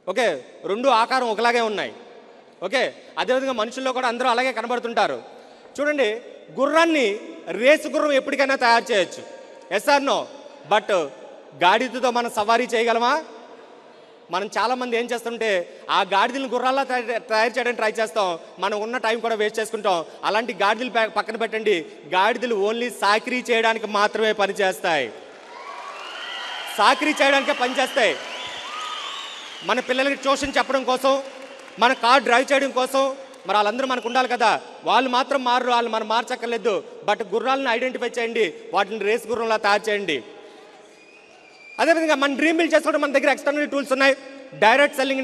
Speaker 2: ఓకే, రెండు ఆకారం ఒకలాగే ఉన్నాయి. ఓకే, అదేవిధంగా మనుషుల్లో కూడా అందరూ అలాగే కనబడుతుంటారు. చూడండి, గుర్రాన్ని రేసు గుర్రం ఎప్పటికైనా తయారు చేయొచ్చు, ఎస్ ఆర్ నో? బట్ గాడిదతో మనం సవారీ చేయగలమా? మనం చాలామంది ఏం చేస్తుంటే ఆ గాడిదలను గుర్రాల్లో తయారు చేయడానికి ట్రై చేస్తాం, మనం ఉన్న టైం కూడా వేస్ట్ చేసుకుంటాం. అలాంటి గాడిదలు పక్కన పెట్టండి. గాడిదలు ఓన్లీ సాకిరీ చేయడానికి మాత్రమే పనిచేస్తాయి, సాకిరీ చేయడానికే పనిచేస్తాయి. మన పిల్లలకి ట్యూషన్ చెప్పడం కోసం, మన కార్ డ్రైవ్ చేయడం కోసం మరి వాళ్ళందరూ మనకు ఉండాలి కదా. వాళ్ళు మాత్రం మారరు, వాళ్ళు మనం మార్చక్కర్లేదు. బట్ గుర్రాలను ఐడెంటిఫై చేయండి, వాటిని రేస్ గుర్రంలా తయారు చేయండి. అదేవిధంగా మన డ్రీమ్ బిల్డ్ చేసుకోవడం మన దగ్గర ఎక్స్టర్నల్ టూల్స్ ఉన్నాయి. డైరెక్ట్ సెల్లింగ్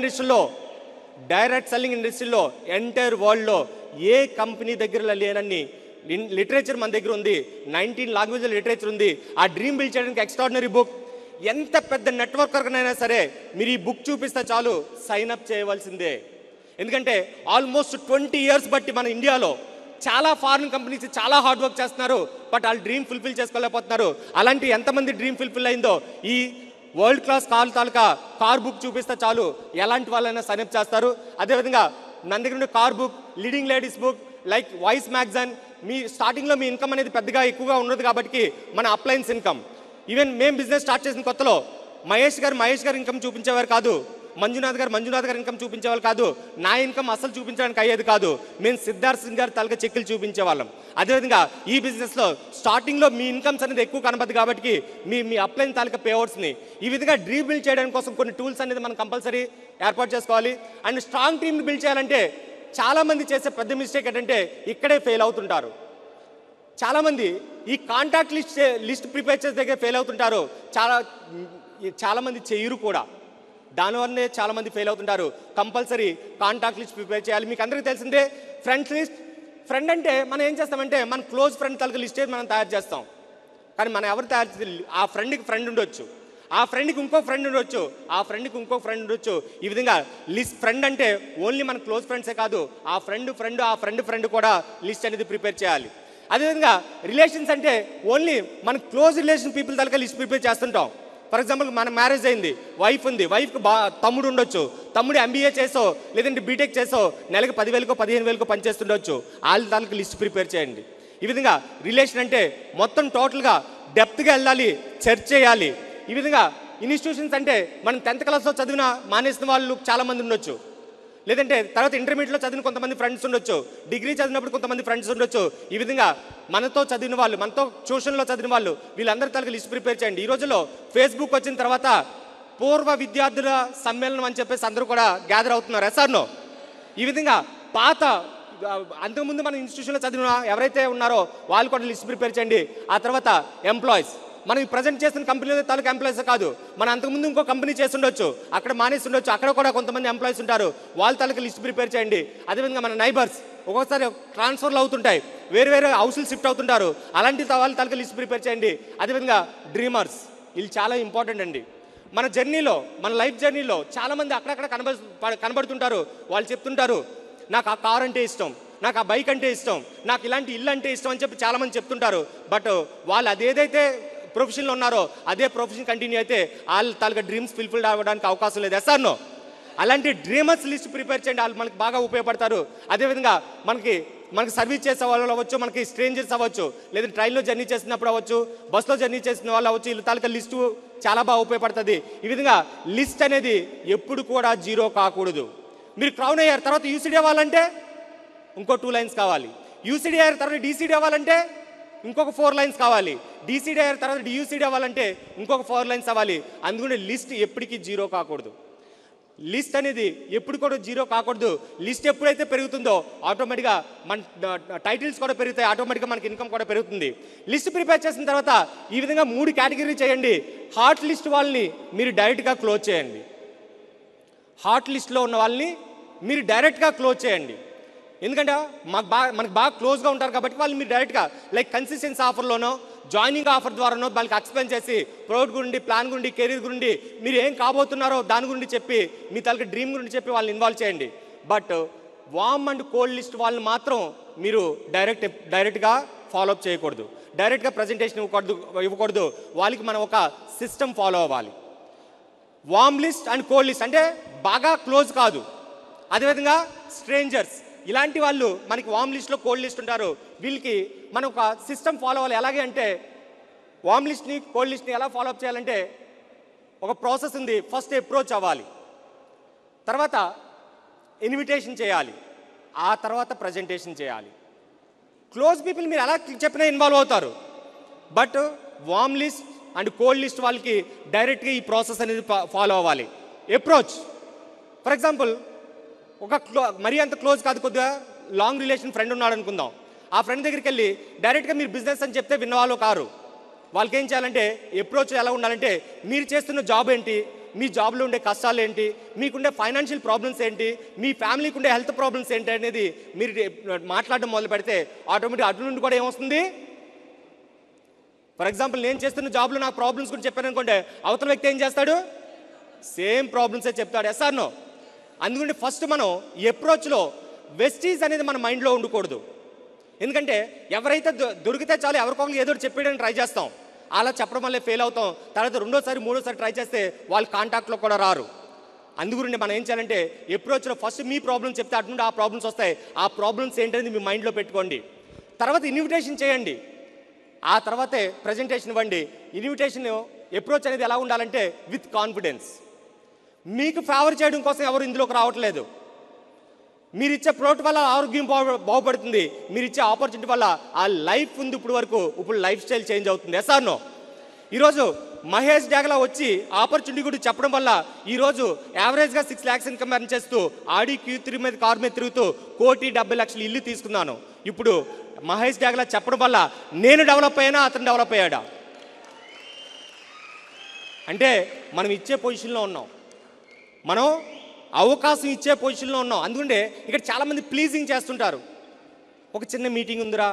Speaker 2: ఇండస్ట్రీలో ఎంటైర్ వరల్డ్లో ఏ కంపెనీ దగ్గర లేనన్ని లిటరేచర్ మన దగ్గర ఉంది. 19 లాంగ్వేజ్ల లిటరేచర్ ఉంది. ఆ డ్రీమ్ బిల్డ్ చేయడానికి ఎక్స్ట్రాడినరీ బుక్. ఎంత పెద్ద నెట్వర్కర్నైనా సరే మీరు ఈ బుక్ చూపిస్తే చాలు సైన్అప్ చేయవలసిందే. ఎందుకంటే ఆల్మోస్ట్ 20 ఇయర్స్ బట్టి మన ఇండియాలో చాలా ఫారిన్ కంపెనీస్ చాలా హార్డ్ వర్క్ చేస్తున్నారు, బట్ వాళ్ళు డ్రీమ్ ఫుల్ఫిల్ చేసుకోలేకపోతున్నారు. అలాంటి ఎంతమంది డ్రీమ్ ఫుల్ఫిల్ అయిందో ఈ వరల్డ్ క్లాస్ కార్ బుక్ చూపిస్తే చాలు ఎలాంటి వాళ్ళైనా సైన్అప్ చేస్తారు. అదేవిధంగా మన దగ్గర ఉండే car book, leading ladies book, like voice magazine. మీ స్టార్టింగ్లో మీ ఇన్కమ్ అనేది పెద్దగా ఎక్కువగా ఉండదు కాబట్టి మన అప్లయన్స్ ఇన్కమ్. ఈవెన్ మేము బిజినెస్ స్టార్ట్ చేసిన కొత్తలో మహేష్ గారు ఇన్కమ్ చూపించేవారు కాదు, మంజునాథ్ గారు ఇన్కమ్ చూపించేవాళ్ళు కాదు. నా ఇన్కమ్ అసలు చూపించడానికి అయ్యేది కాదు. మేము సిద్ధార్థ్ సింగ్ గారు తలక చెక్కులు చూపించేవాళ్ళం. అదేవిధంగా ఈ బిజినెస్లో స్టార్టింగ్లో మీ ఇన్కమ్స్ అనేది ఎక్కువ కనబడదు కాబట్టి మీ అప్లైన్ తాలూకా పేఅవుట్స్ని ఈ విధంగా డ్రీమ్ బిల్డ్ చేయడానికి కోసం కొన్ని టూల్స్ అనేది మనం కంపల్సరీ ఏర్పాటు చేసుకోవాలి. అండ్ స్ట్రాంగ్ టీమ్ని బిల్డ్ చేయాలంటే చాలామంది చేసే పెద్ద మిస్టేక్ ఏంటంటే ఇక్కడే ఫెయిల్ అవుతుంటారు. చాలామంది ఈ కాంటాక్ట్ లిస్ట్ ప్రిపేర్ చేసే దగ్గర ఫెయిల్ అవుతుంటారు. చాలామంది చేయరు కూడా, దానివల్లనే చాలామంది ఫెయిల్ అవుతుంటారు. కంపల్సరీ కాంటాక్ట్ లిస్ట్ ప్రిపేర్ చేయాలి. మీకు అందరికీ తెలిసిందే ఫ్రెండ్స్ లిస్ట్. ఫ్రెండ్ అంటే మనం ఏం చేస్తామంటే మన క్లోజ్ ఫ్రెండ్ తలక లిస్ట్ మనం తయారు చేస్తాం. కానీ మనం ఎవరు తయారు చేసి ఆ ఫ్రెండ్కి ఫ్రెండ్ ఉండొచ్చు, ఆ ఫ్రెండ్కి ఇంకో ఫ్రెండ్ ఉండొచ్చు, ఆ ఫ్రెండ్కి ఇంకో ఫ్రెండ్ ఉండొచ్చు. ఈ విధంగా లిస్ట్ ఫ్రెండ్ అంటే ఓన్లీ మన క్లోజ్ ఫ్రెండ్సే కాదు, ఆ ఫ్రెండ్ కూడా లిస్ట్ అనేది ప్రిపేర్ చేయాలి. అదేవిధంగా రిలేషన్స్ అంటే ఓన్లీ మన క్లోజ్ రిలేషన్ పీపుల్ తలక లిస్ట్ ప్రిపేర్ చేస్తుంటాం. ఫర్ ఎగ్జాంపుల్ మన మ్యారేజ్ అయింది, వైఫ్ ఉంది, వైఫ్కి తమ్ముడు ఉండొచ్చు, తమ్ముడు MBA చేసో లేదంటే బీటెక్ చేసో నెలకు 10,000కో 15,000కో పనిచేస్తుండొచ్చు. వాళ్ళ దానికి లిస్ట్ ప్రిపేర్ చేయండి. ఈ విధంగా రిలేషన్ అంటే మొత్తం టోటల్గా డెప్త్గా వెళ్ళాలి, చర్చ చేయాలి. ఈ విధంగా ఇన్స్టిట్యూషన్స్ అంటే మనం 10th క్లాస్లో చదివిన మానేసిన వాళ్ళు చాలామంది ఉండొచ్చు, లేదంటే తర్వాత ఇంటర్మీడియట్లో చదివిన కొంతమంది ఫ్రెండ్స్ ఉండొచ్చు, డిగ్రీ చదివినప్పుడు కొంతమంది ఫ్రెండ్స్ ఉండొచ్చు. ఈ విధంగా మనతో చదివిన వాళ్ళు, మనతో ట్యూషన్లో చదివిన వాళ్ళు, వీళ్ళందరి తలకి లిస్ట్ ప్రిపేర్ చేయండి. ఈ రోజుల్లో ఫేస్బుక్ వచ్చిన తర్వాత పూర్వ విద్యార్థుల సమ్మేళనం అని చెప్పేసి అందరూ కూడా గ్యాదర్ అవుతున్నారు, ఎస్ఆర్నో? ఈ విధంగా అంతకుముందు మన ఇన్స్టిట్యూషన్లో చదివిన ఎవరైతే ఉన్నారో వాళ్ళు కూడా లిస్ట్ ప్రిపేర్ చేయండి. ఆ తర్వాత ఎంప్లాయీస్, మనం ప్రజెంట్ చేస్తున్న కంపెనీలో తాలూకు ఎంప్లాయీస్ కాదు, మన అంతకుముందు ఇంకో కంపెనీ చేస్తుండొచ్చు, అక్కడ మానేసి ఉండొచ్చు, అక్కడ కూడా కొంతమంది ఎంప్లాయీస్ ఉంటారు, వాళ్ళ తాలూకు లిస్ట్ ప్రిపేర్ చేయండి. అదేవిధంగా మన నైబర్స్ ఒక్కొక్కసారి ట్రాన్స్ఫర్లు అవుతుంటాయి, వేరే హౌస్లు షిఫ్ట్ అవుతుంటారు, అలాంటి వాళ్ళ తాలూకు లిస్ట్ ప్రిపేర్ చేయండి. అదేవిధంగా డ్రీమర్స్, వీళ్ళు చాలా ఇంపార్టెంట్ అండి. మన జర్నీలో, మన లైఫ్ జర్నీలో చాలామంది అక్కడక్కడ కనబడుతుంటారు. వాళ్ళు చెప్తుంటారు నాకు ఆ కార్ అంటే ఇష్టం, నాకు ఆ బైక్ అంటే ఇష్టం, నాకు ఇలాంటి ఇల్లు అంటే ఇష్టం అని చెప్పి చాలామంది చెప్తుంటారు. బట్ వాళ్ళు అదేదైతే ప్రొఫెషన్లో ఉన్నారో అదే ప్రొఫెషన్ కంటిన్యూ అయితే వాళ్ళ తాలూకా డ్రీమ్స్ ఫుల్ఫిల్ అవ్వడానికి అవకాశం లేదు, ఎస్ఆర్నో? అలాంటి డ్రీమర్స్ లిస్ట్ ప్రిపేర్ చేయండి, వాళ్ళు మనకి బాగా ఉపయోగపడతారు. అదేవిధంగా మనకి సర్వీస్ చేసే వాళ్ళు అవ్వచ్చు, మనకి స్ట్రేంజర్స్ అవ్వచ్చు, లేదా ట్రైన్లో జర్నీ చేసినప్పుడు అవ్వచ్చు, బస్సులో జర్నీ చేసిన వాళ్ళు అవ్వచ్చు, వీళ్ళ తాలూకా లిస్టు చాలా బాగా ఉపయోగపడుతుంది. ఈ విధంగా లిస్ట్ అనేది ఎప్పుడు కూడా జీరో కాకూడదు. మీరు క్రౌన్ అయ్యారు, తర్వాత యూసీడీ అవ్వాలంటే ఇంకో 2 లైన్స్ కావాలి, యూసీడీ అయ్యారు తర్వాత డీసీడీ అవ్వాలంటే ఇంకొక 4 లైన్స్ కావాలి. డీసీడీ అయిన తర్వాత డియూసీడీ అవ్వాలంటే ఇంకొక 4 లైన్స్ అవ్వాలి. అందుకని లిస్ట్ ఎప్పటికీ జీరో కాకూడదు. లిస్ట్ అనేది ఎప్పుడు కూడా జీరో కాకూడదు. లిస్ట్ ఎప్పుడైతే పెరుగుతుందో ఆటోమేటిక్గా మన టైటిల్స్ కూడా పెరుగుతాయి, ఆటోమేటిక్గా మనకి ఇన్కమ్ కూడా పెరుగుతుంది. లిస్ట్ ప్రిపేర్ చేసిన తర్వాత ఈ విధంగా 3 కేటగిరీ చేయండి. హాట్ లిస్ట్ వాళ్ళని మీరు డైరెక్ట్గా క్లోజ్ చేయండి. హాట్ లిస్ట్లో ఉన్న వాళ్ళని మీరు డైరెక్ట్గా క్లోజ్ చేయండి. ఎందుకంటే మనకు బాగా క్లోజ్గా ఉంటారు కాబట్టి వాళ్ళు మీరు డైరెక్ట్గా లైక్ కన్సిస్టెన్సీ ఆఫర్లోనో జాయినింగ్ ఆఫర్ ద్వారానో వాళ్ళకి ఎక్స్ప్లెయిన్ చేసి ప్రొడక్ట్ గురించి, ప్లాన్ గురించి, కెరీర్ గురించి, మీరు ఏం కాబోతున్నారో దాని గురించి చెప్పి, మీ తలకి డ్రీమ్ గురించి చెప్పి వాళ్ళని ఇన్వాల్వ్ చేయండి. But warm and cold list వాళ్ళని మాత్రం మీరు డైరెక్ట్గా ఫాలోఅప్ చేయకూడదు, డైరెక్ట్గా ప్రజెంటేషన్ ఇవ్వకూడదు. వాళ్ళకి మనం ఒక సిస్టమ్ ఫాలో అవ్వాలి. వామ్ లిస్ట్ అండ్ కోల్డ్ లిస్ట్ అంటే బాగా క్లోజ్ కాదు. అదేవిధంగా స్ట్రేంజర్స్, ఇలాంటి వాళ్ళు మనకి వామ్ లిస్ట్లో, కోల్డ్ లిస్ట్ ఉంటారు. వీళ్ళకి మనం ఒక సిస్టమ్ ఫాలో అవ్వాలి. ఎలాగే అంటే వామ్ లిస్ట్ని, కోల్డ్ లిస్ట్ని ఎలా ఫాలోఅప్ చేయాలంటే ఒక ప్రాసెస్ ఉంది. ఫస్ట్ అప్రోచ్ అవ్వాలి, తర్వాత ఇన్విటేషన్ చేయాలి, ఆ తర్వాత ప్రజెంటేషన్ చేయాలి. క్లోజ్ పీపుల్ మీరు ఎలా చెప్పినా ఇన్వాల్వ్ అవుతారు. But warm list and cold list వాళ్ళకి డైరెక్ట్గా ఈ ప్రాసెస్ అనేది ఫాలో అవ్వాలి. అప్రోచ్, ఫర్ ఎగ్జాంపుల్ మరీ అంత క్లోజ్ కాదు, కొద్దిగా లాంగ్ రిలేషన్ ఫ్రెండ్ ఉన్నాడు అనుకుందాం. ఆ ఫ్రెండ్ దగ్గరికి వెళ్ళి డైరెక్ట్గా మీరు బిజినెస్ అని చెప్తే విన్నవాళ్ళు కారు. వాళ్ళకి ఏం చేయాలంటే అప్రోచ్ ఎలా ఉండాలంటే మీరు చేస్తున్న జాబ్ ఏంటి, మీ జాబ్లో ఉండే కష్టాలు ఏంటి, మీకుండే ఫైనాన్షియల్ ప్రాబ్లమ్స్ ఏంటి, మీ ఫ్యామిలీకి ఉండే హెల్త్ ప్రాబ్లమ్స్ ఏంటి అనేది మీరు మాట్లాడడం మొదలు పెడితే ఆటోమేటిక్ అటు నుండి కూడా ఏమొస్తుంది. ఫర్ ఎగ్జాంపుల్ నేను చేస్తున్న జాబ్లో నాకు ప్రాబ్లమ్స్ గురించి చెప్పాను అనుకోండి, అవతల వ్యక్తి ఏం చేస్తాడు, సేమ్ ప్రాబ్లమ్సే చెప్తాడు. Yes or no? అందుకని ఫస్ట్ మనం అప్రోచ్లో వెస్టీజ్ అనేది మన మైండ్లో ఉండకూడదు. ఎందుకంటే ఎవరైతే దొరికితే చాలు ఎవరికొకరు ఏదో చెప్పేయడానికి ట్రై చేస్తాం. అలా చెప్పడం వల్లే ఫెయిల్ అవుతాం. తర్వాత రెండోసారి మూడోసారి ట్రై చేస్తే వాళ్ళు కాంటాక్ట్లో కూడా రారు. అందుగురించి మనం ఏం చేయాలంటే అప్రోచ్లో ఫస్ట్ మీ ప్రాబ్లమ్స్ చెప్తే అటు నుండి ఆ ప్రాబ్లమ్స్ వస్తాయి. ఆ ప్రాబ్లమ్స్ ఏంటనేది మీ మైండ్లో పెట్టుకోండి. తర్వాత ఇన్విటేషన్ చేయండి, ఆ తర్వాతే ప్రజెంటేషన్ ఇవ్వండి. ఇన్విటేషన్ అప్రోచ్ అనేది ఎలా ఉండాలంటే విత్ కాన్ఫిడెన్స్. మీకు ఫేవర్ చేయడం కోసం ఎవరు ఇందులోకి రావట్లేదు. మీరు ఇచ్చే ప్రోడక్ట్ వల్ల ఆరోగ్యం బాగుపడుతుంది, మీరు ఇచ్చే ఆపర్చునిటీ వల్ల ఆ లైఫ్ ఉంది. ఇప్పుడు లైఫ్ స్టైల్ చేంజ్ అవుతుంది. Yes or no? ఈరోజు మహేష్ డాగలా వచ్చి ఆపర్చునిటీ గురించి చెప్పడం వల్ల ఈరోజు యావరేజ్గా 6 lakhs ఇన్కమ్ ఎర్న్ చేస్తూ ఆడి Q3 మీద కారు మీద తిరుగుతూ 1,70,00,000 ఇల్లు తీసుకున్నాను. ఇప్పుడు మహేష్ డాగలా చెప్పడం వల్ల నేను డెవలప్ అయ్యానా, అతను డెవలప్ అయ్యాడా? అంటే మనం ఇచ్చే పొజిషన్లో ఉన్నాం, మనం అవకాశం ఇచ్చే పొజిషన్లో ఉన్నాం. అందుకంటే ఇక్కడ చాలామంది ప్లీజింగ్ చేస్తుంటారు. ఒక చిన్న మీటింగ్ ఉందిరా,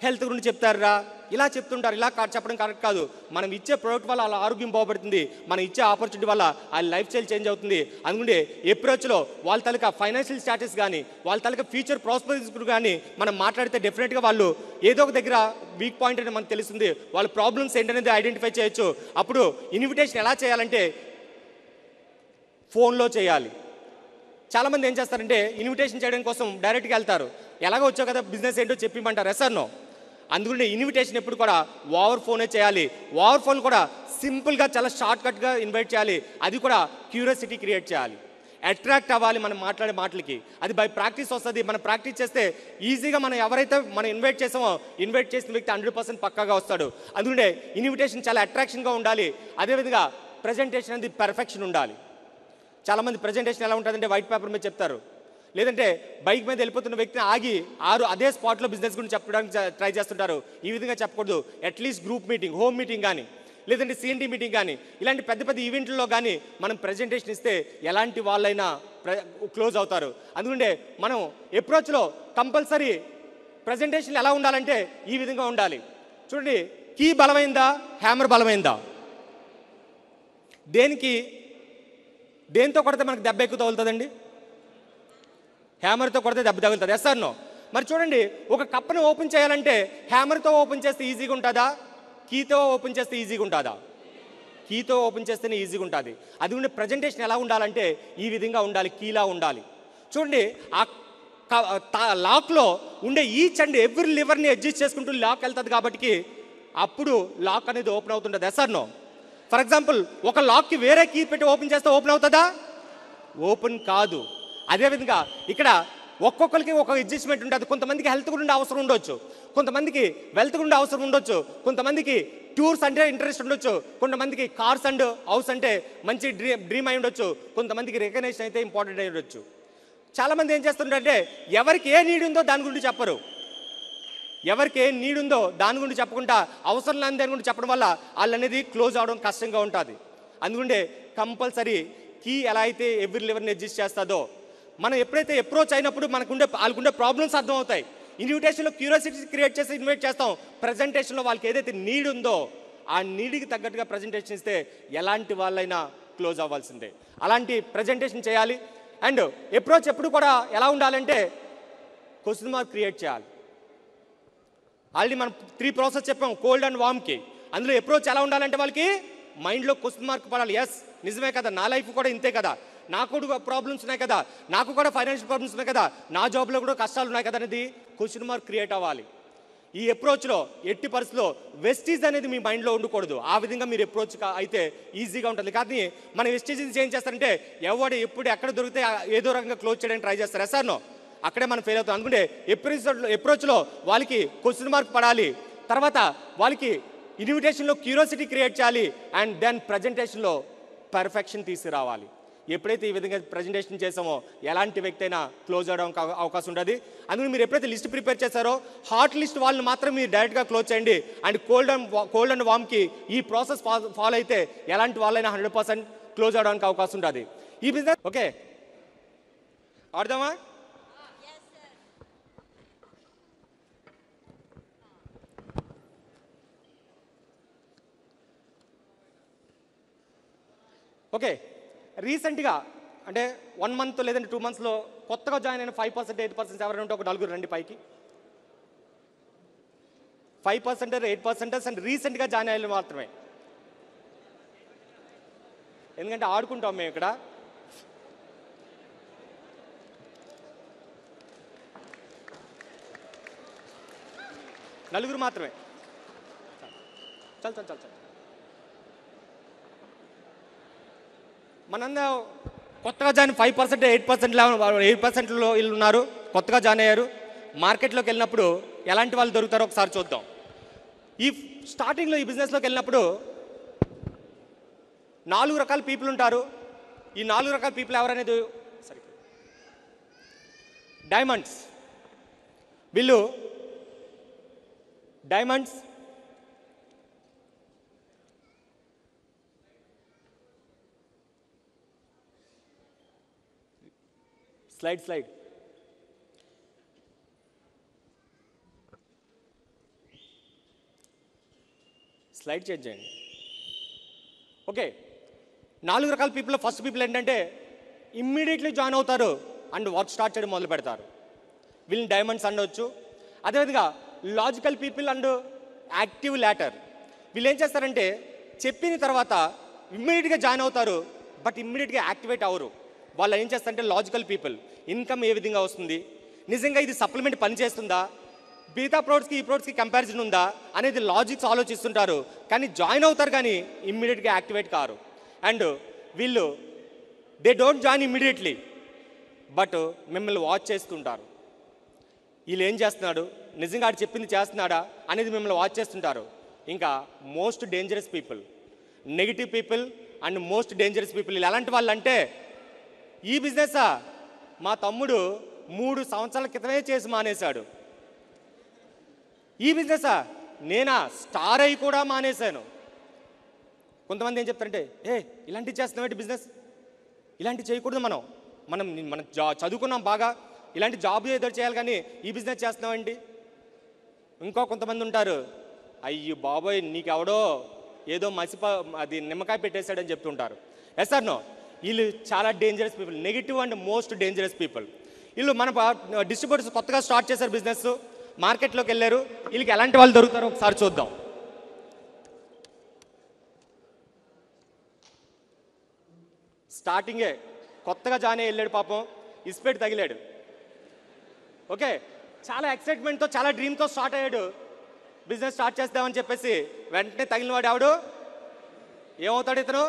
Speaker 2: హెల్త్ గురించి చెప్తారా, ఇలా చెప్తుంటారు. ఇలా చెప్పడం కరెక్ట్ కాదు. మనం ఇచ్చే ప్రోడక్ట్ వల్ల వాళ్ళ ఆరోగ్యం బాగుపడుతుంది, మనం ఇచ్చే ఆపర్చునిటీ వల్ల ఆ లైఫ్ స్టైల్ చేంజ్ అవుతుంది. అందుకంటే అప్రోచ్లో వాళ్ళ తాలూకా ఫైనాన్షియల్ స్టాటస్ కానీ, వాళ్ళ తాలూకా ఫ్యూచర్ ప్రాస్పరిటీస్ కానీ మనం మాట్లాడితే డెఫినెట్గా వాళ్ళు ఏదో ఒక దగ్గర వీక్ పాయింట్ అనేది మనకు తెలుస్తుంది. వాళ్ళ ప్రాబ్లమ్స్ ఏంటనేది ఐడెంటిఫై చేయొచ్చు. అప్పుడు ఇన్విటేషన్ ఎలా చేయాలంటే ఫోన్లో చేయాలి. చాలామంది ఏం చేస్తారంటే ఇన్విటేషన్ చేయడం కోసం డైరెక్ట్గా వెళ్తారు. ఎలాగో వచ్చావు కదా బిజినెస్ ఏంటో చెప్పిమంటారు. Yes or no? అందుకని ఇన్విటేషన్ ఎప్పుడు కూడా ఓవర్ ఫోనే చేయాలి. ఓవర్ ఫోన్ కూడా సింపుల్గా చాలా షార్ట్కట్గా ఇన్వైట్ చేయాలి. అది కూడా క్యూరియాసిటీ క్రియేట్ చేయాలి, అట్రాక్ట్ అవ్వాలి మనం మాట్లాడే మాటలకి. అది బై ప్రాక్టీస్ వస్తుంది. మనం ప్రాక్టీస్ చేస్తే ఈజీగా మనం ఎవరైతే మనం ఇన్వైట్ చేసామో ఇన్వైట్ చేసిన వ్యక్తి 100% పక్కాగా వస్తాడు. అందుకనే ఇన్విటేషన్ చాలా అట్రాక్షన్గా ఉండాలి. అదేవిధంగా ప్రజెంటేషన్ అనేది పర్ఫెక్షన్ ఉండాలి. చాలామంది ప్రజెంటేషన్ ఎలా ఉంటుందంటే వైట్ పేపర్ మీద చెప్తారు, లేదంటే బైక్ మీద వెళ్ళిపోతున్న వ్యక్తిని ఆగి అదే స్పాట్లో బిజినెస్ గురించి చెప్పడానికి ట్రై చేస్తుంటారు. ఈ విధంగా చెప్పకూడదు. At least group meeting, home meeting కానీ, లేదంటే CNT మీటింగ్ కానీ, ఇలాంటి పెద్ద పెద్ద ఈవెంట్లో కానీ మనం ప్రజెంటేషన్ ఇస్తే ఎలాంటి వాళ్ళైనా క్లోజ్ అవుతారు. అందుకంటే మనం అప్రోచ్లో కంపల్సరీ ప్రజెంటేషన్ ఎలా ఉండాలంటే ఈ విధంగా ఉండాలి. చూడండి, కీ బలమైందా, హ్యామర్ బలమైందా? దేంతో కొడితే మనకు దెబ్బ ఎక్కువ తగులుతుందండి? హ్యామర్తో కొడితే దెబ్బ తగులుతుంది. Yes or no? మరి చూడండి, ఒక కప్పును ఓపెన్ చేయాలంటే హ్యామర్తో ఓపెన్ చేస్తే ఈజీగా ఉంటుందా, కీతో ఓపెన్ చేస్తే ఈజీగా ఉంటుందా? కీతో ఓపెన్ చేస్తేనే ఈజీగా ఉంటుంది. అది ప్రజెంటేషన్ ఎలా ఉండాలంటే ఈ విధంగా ఉండాలి, కీలా ఉండాలి. చూడండి, ఆ లాక్లో ఉండే ఈచ్ అండ్ ఎవ్రీ లివర్ని అడ్జస్ట్ చేసుకుంటూ లాక్ వెళ్తుంది కాబట్టి అప్పుడు లాక్ అనేది ఓపెన్ అవుతుంటుంది. Yes or no? For example, ఒక లాక్కి వేరే కీ పెట్టి ఓపెన్ చేస్తే ఓపెన్ అవుతుందా? ఓపెన్ కాదు. అదేవిధంగా ఇక్కడ ఒక్కొక్కరికి ఒక అడ్జస్ట్మెంట్ ఉంటుంది. కొంతమందికి హెల్త్ గురించి అవసరం ఉండొచ్చు, కొంతమందికి వెల్త్ గురించి అవసరం ఉండొచ్చు, కొంతమందికి టూర్స్ అంటే ఇంట్రెస్ట్ ఉండొచ్చు, కొంతమందికి కార్స్ అండ్ హౌస్ అంటే మంచి డ్రీమ్ అయి ఉండొచ్చు, కొంతమందికి రికగ్నేషన్ అయితే ఇంపార్టెంట్ అయి ఉండొచ్చు. చాలామంది ఏం చేస్తుంటారంటే ఎవరికి ఏ నీడ్ ఉందో దాని గురించి చెప్పరు. ఎవరికి ఏ నీడ్ ఉందో దాని గురించి చెప్పకుండా అవసరం లేని దాని గురించి చెప్పడం వల్ల వాళ్ళు అనేది క్లోజ్ అవడం కష్టంగా ఉంటుంది. అందుకుంటే కంపల్సరీ కీ ఎలా అయితే ఎవ్రీ లెవెల్ని అడ్జస్ట్ చేస్తుందో, మనం ఎప్పుడైతే అప్రోచ్ అయినప్పుడు వాళ్ళకుండే ప్రాబ్లమ్స్ అర్థమవుతాయి. ఇన్విటేషన్లో క్యూరియాసిటీ క్రియేట్ చేసి ఇన్వైట్ చేస్తాం. ప్రజెంటేషన్లో వాళ్ళకి ఏదైతే నీడ్ ఉందో ఆ నీడ్కి తగ్గట్టుగా ప్రజెంటేషన్ ఇస్తే ఎలాంటి వాళ్ళైనా క్లోజ్ అవ్వాల్సిందే. అలాంటి ప్రజెంటేషన్ చేయాలి. అండ్ అప్రోచ్ ఎప్పుడు కూడా ఎలా ఉండాలంటే క్వశ్చన్ మార్క్ క్రియేట్ చేయాలి. ఆల్రెడీ మనం 3 ప్రాసెస్ చెప్పాం కోల్డ్ అండ్ వామ్కి. అందులో అప్రోచ్ ఎలా ఉండాలంటే వాళ్ళకి మైండ్లో క్వశ్చన్ మార్క్ పడాలి. ఎస్, నిజమే కదా, నా లైఫ్ కూడా ఇంతే కదా, నాకు కూడా ప్రాబ్లమ్స్ ఉన్నాయి కదా, నాకు కూడా ఫైనాన్షియల్ ప్రాబ్లమ్స్ ఉన్నాయి కదా, నా జాబ్లో కూడా కష్టాలు ఉన్నాయి కదా అనేది క్వశ్చన్ మార్క్ క్రియేట్ అవ్వాలి. ఈ అప్రోచ్లో ఎట్టి పరిస్థితిలో వెస్టీజ్ అనేది మీ మైండ్లో ఉండకూడదు. ఆ విధంగా మీరు అప్రోచ్ అయితే ఈజీగా ఉంటుంది. కానీ మన వెస్టీజ్ ఏం చేస్తారంటే ఎప్పుడు ఎక్కడ దొరికితే ఏదో రకంగా క్లోజ్ చేయడానికి ట్రై చేస్తారు. ఎస్ఆర్నో అక్కడే మనం ఫెయిల్ అవుతాం. అనుకుంటే అప్రోచ్లో వాళ్ళకి క్వశ్చన్ మార్క్ పడాలి, తర్వాత వాళ్ళకి ఇన్విటేషన్లో క్యూరియాసిటీ క్రియేట్ చేయాలి, అండ్ దెన్ ప్రజెంటేషన్లో పర్ఫెక్షన్ తీసుకురావాలి. ఎప్పుడైతే ఈ విధంగా ప్రజెంటేషన్ చేసామో ఎలాంటి వ్యక్తి అయినా క్లోజ్ అవడానికి అవకాశం ఉంటుంది. అందుకని మీరు ఎప్పుడైతే లిస్ట్ ప్రిపేర్ చేశారో హాట్ లిస్ట్ వాళ్ళని మాత్రం మీరు డైరెక్ట్గా క్లోజ్ చేయండి. అండ్ కోల్డ్ అండ్ వామ్కి ఈ ప్రాసెస్ ఫాలో అయితే ఎలాంటి వాళ్ళైనా 100% క్లోజ్ అవడానికి అవకాశం ఉంటుంది. ఈ బిజినెస్ ఓకే ఆడదామా? ఓకే, రీసెంట్గా అంటే 1 మంత్ లేదంటే 2 మంత్స్లో కొత్తగా జాయిన్ అయిన 5% 8% ఎవరైనా ఉంటే ఒక 4 రండి పైకి. 5% 8% అండ్ రీసెంట్గా జాయిన్ అయ్యే మాత్రమే. ఎందుకంటే ఆడుకుంటాం మేము ఇక్కడ. నలుగురు మాత్రమే. చల్ చల్ చల్ చల్ మనందరూ కొత్తగా జాయిన్ 5% 8%లో వీళ్ళు ఉన్నారు, కొత్తగా జాయిన్ అయ్యారు. మార్కెట్లోకి వెళ్ళినప్పుడు ఎలాంటి వాళ్ళు దొరుకుతారో ఒకసారి చూద్దాం. ఈ స్టార్టింగ్లో ఈ బిజినెస్లోకి వెళ్ళినప్పుడు 4 రకాల పీపుల్ ఉంటారు. ఈ 4 రకాల పీపుల్ ఎవరనేది సరే డైమండ్స్. వీళ్ళు డైమండ్స్ స్లైడ్ చేంజ్ చేయండి. ఓకే, 4 రకాల పీపుల్. ఫస్ట్ పీపుల్ ఏంటంటే ఇమ్మీడియట్లీ జాయిన్ అవుతారు అండ్ వర్క్ స్టార్ట్ చేయడం మొదలు పెడతారు. వీళ్ళని డైమండ్స్ అనవచ్చు. అదేవిధంగా logical people and active later. వీళ్ళు ఏం చేస్తారంటే చెప్పిన తర్వాత ఇమ్మీడియట్గా జాయిన్ అవుతారు, బట్ ఇమ్మీడియట్గా యాక్టివేట్ అవ్వరు. వాళ్ళు ఏం చేస్తారంటే లాజికల్ పీపుల్, ఇన్కమ్ ఏ విధంగా వస్తుంది, నిజంగా ఇది సప్లిమెంట్ పనిచేస్తుందా, మిగతా ప్రోడక్ట్స్కి ఈ ప్రోడక్ట్స్కి కంపారిజన్ ఉందా అనేది లాజిక్స్ ఆలోచిస్తుంటారు. కానీ జాయిన్ అవుతారు కానీ ఇమ్మీడియట్గా యాక్టివేట్ కారు. అండ్ వీళ్ళు they don't join immediately, but మిమ్మల్ని వాచ్ చేస్తుంటారు. వీళ్ళు ఏం చేస్తున్నాడు, నిజంగా ఆడు చెప్పింది చేస్తున్నాడా అనేది మిమ్మల్ని వాచ్ చేస్తుంటారు. ఇంకా most dangerous people, negative people and most dangerous people. వీళ్ళు ఎలాంటి వాళ్ళు అంటే ఈ బిజినెస్ మా తమ్ముడు 3 సంవత్సరాల క్రితమే చేసి మానేశాడు. ఈ బిజినెస్ నేనా స్టార్ అయి కూడా మానేశాను. కొంతమంది ఏం చెప్తారంటే ఇలాంటివి చేస్తున్నాం బిజినెస్, ఇలాంటివి చేయకూడదు, మనం చదువుకున్నాం బాగా, ఇలాంటి జాబ్ ఏదో చేయాలి కానీ ఈ బిజినెస్ చేస్తున్నామండి. ఇంకో కొంతమంది ఉంటారు, అయ్యో బాబోయ్ నీకెవడో ఏదో అది నిమ్మకాయ పెట్టేశాడని చెప్తుంటారు. Yes or no? వీళ్ళు చాలా dangerous people, negative and most dangerous people. వీళ్ళు మన డిస్ట్రిబ్యూటర్స్ కొత్తగా స్టార్ట్ చేశారు బిజినెస్, మార్కెట్లోకి వెళ్ళారు. వీళ్ళకి ఎలాంటి వాళ్ళు దొరుకుతారో ఒకసారి చూద్దాం. స్టార్టింగే కొత్తగా జాయిన్ అయ్యి వెళ్ళాడు, పాపం ఇస్పెట్ తగిలాడు. ఓకే, చాలా ఎక్సైట్మెంట్తో చాలా డ్రీమ్తో స్టార్ట్ అయ్యాడు. బిజినెస్ స్టార్ట్ చేద్దామని చెప్పేసి వెంటనే తగిలిన వాడు ఆవిడు ఏమవుతాడు ఇతను.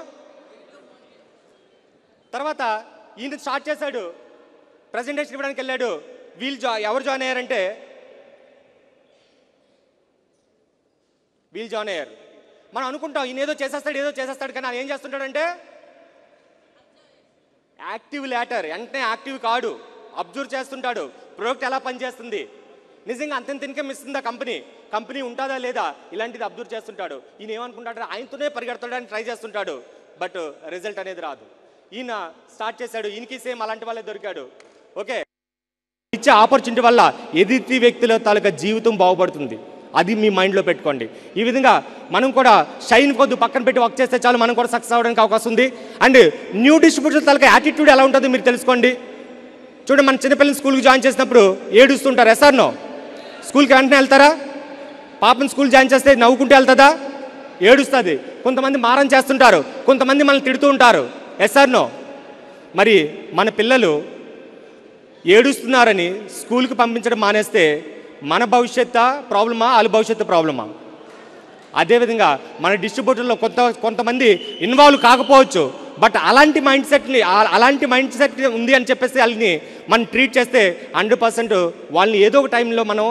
Speaker 2: తర్వాత ఈయన స్టార్ట్ చేశాడు, ప్రజెంటేషన్ ఇవ్వడానికి వెళ్ళాడు. ఎవరు జాయిన్ అయ్యారంటే వీళ్ళు జాయిన్ అయ్యారు. మనం అనుకుంటాం ఈయన ఏదో చేసేస్తాడు కానీ ఆయన ఏం చేస్తుంటాడంటే యాక్టివ్ లేటర్, వెంటనే యాక్టివ్ కాడు, అబ్జర్వ్ చేస్తుంటాడు ప్రోడక్ట్ ఎలా పనిచేస్తుంది, నిజంగా అంతెంత ఇన్కమ్ ఇస్తుందా కంపెనీ ఉంటుందా లేదా, ఇలాంటిది అబ్జర్వ్ చేస్తుంటాడు. ఈయన ఏమనుకుంటాడు ఆయనతోనే పరిగెడతాడని ట్రై చేస్తుంటాడు, బట్ రిజల్ట్ అనేది రాదు. ఈయన స్టార్ట్ చేశాడు, ఈయనకి సేమ్ అలాంటి వాళ్ళే దొరికాడు. ఓకే, ఇచ్చే ఆపర్చునిటీ వల్ల ఎదుటి వ్యక్తుల తాలూకా జీవితం బాగుపడుతుంది. అది మీ మైండ్లో పెట్టుకోండి. ఈ విధంగా మనం కూడా షైన్ కొద్దు పక్కన పెట్టి వర్క్ చేస్తే చాలు, మనం కూడా సక్సెస్ అవ్వడానికి అవకాశం ఉంది. And new distributor taluka attitude ఎలా ఉంటుందో మీరు తెలుసుకోండి. చూడండి, మన చిన్నపిల్లలు స్కూల్కి జాయిన్ చేసినప్పుడు ఏడుస్తుంటారు. ఎస్ఆర్నో స్కూల్కి వెంటనే వెళ్తారా? పాపను స్కూల్ జాయిన్ చేస్తే నవ్వుకుంటూ వెళ్తుందా? ఏడుస్తుంది. కొంతమంది మారం చేస్తుంటారు, కొంతమంది మనల్ని తిడుతూ ఉంటారు. ఎస్ఆర్నో? మరి మన పిల్లలు ఏడుస్తున్నారని స్కూల్కి పంపించడం మానేస్తే మన భవిష్యత్తు ప్రాబ్లమా, వాళ్ళ భవిష్యత్తు ప్రాబ్లమా? అదేవిధంగా మన డిస్ట్రిబ్యూటర్లో కొంతమంది ఇన్వాల్వ్ కాకపోవచ్చు, బట్ అలాంటి మైండ్ సెట్ ఉంది అని చెప్పేసి వాళ్ళని మనం ట్రీట్ చేస్తే 100% వాళ్ళని ఏదో ఒక టైంలో మనం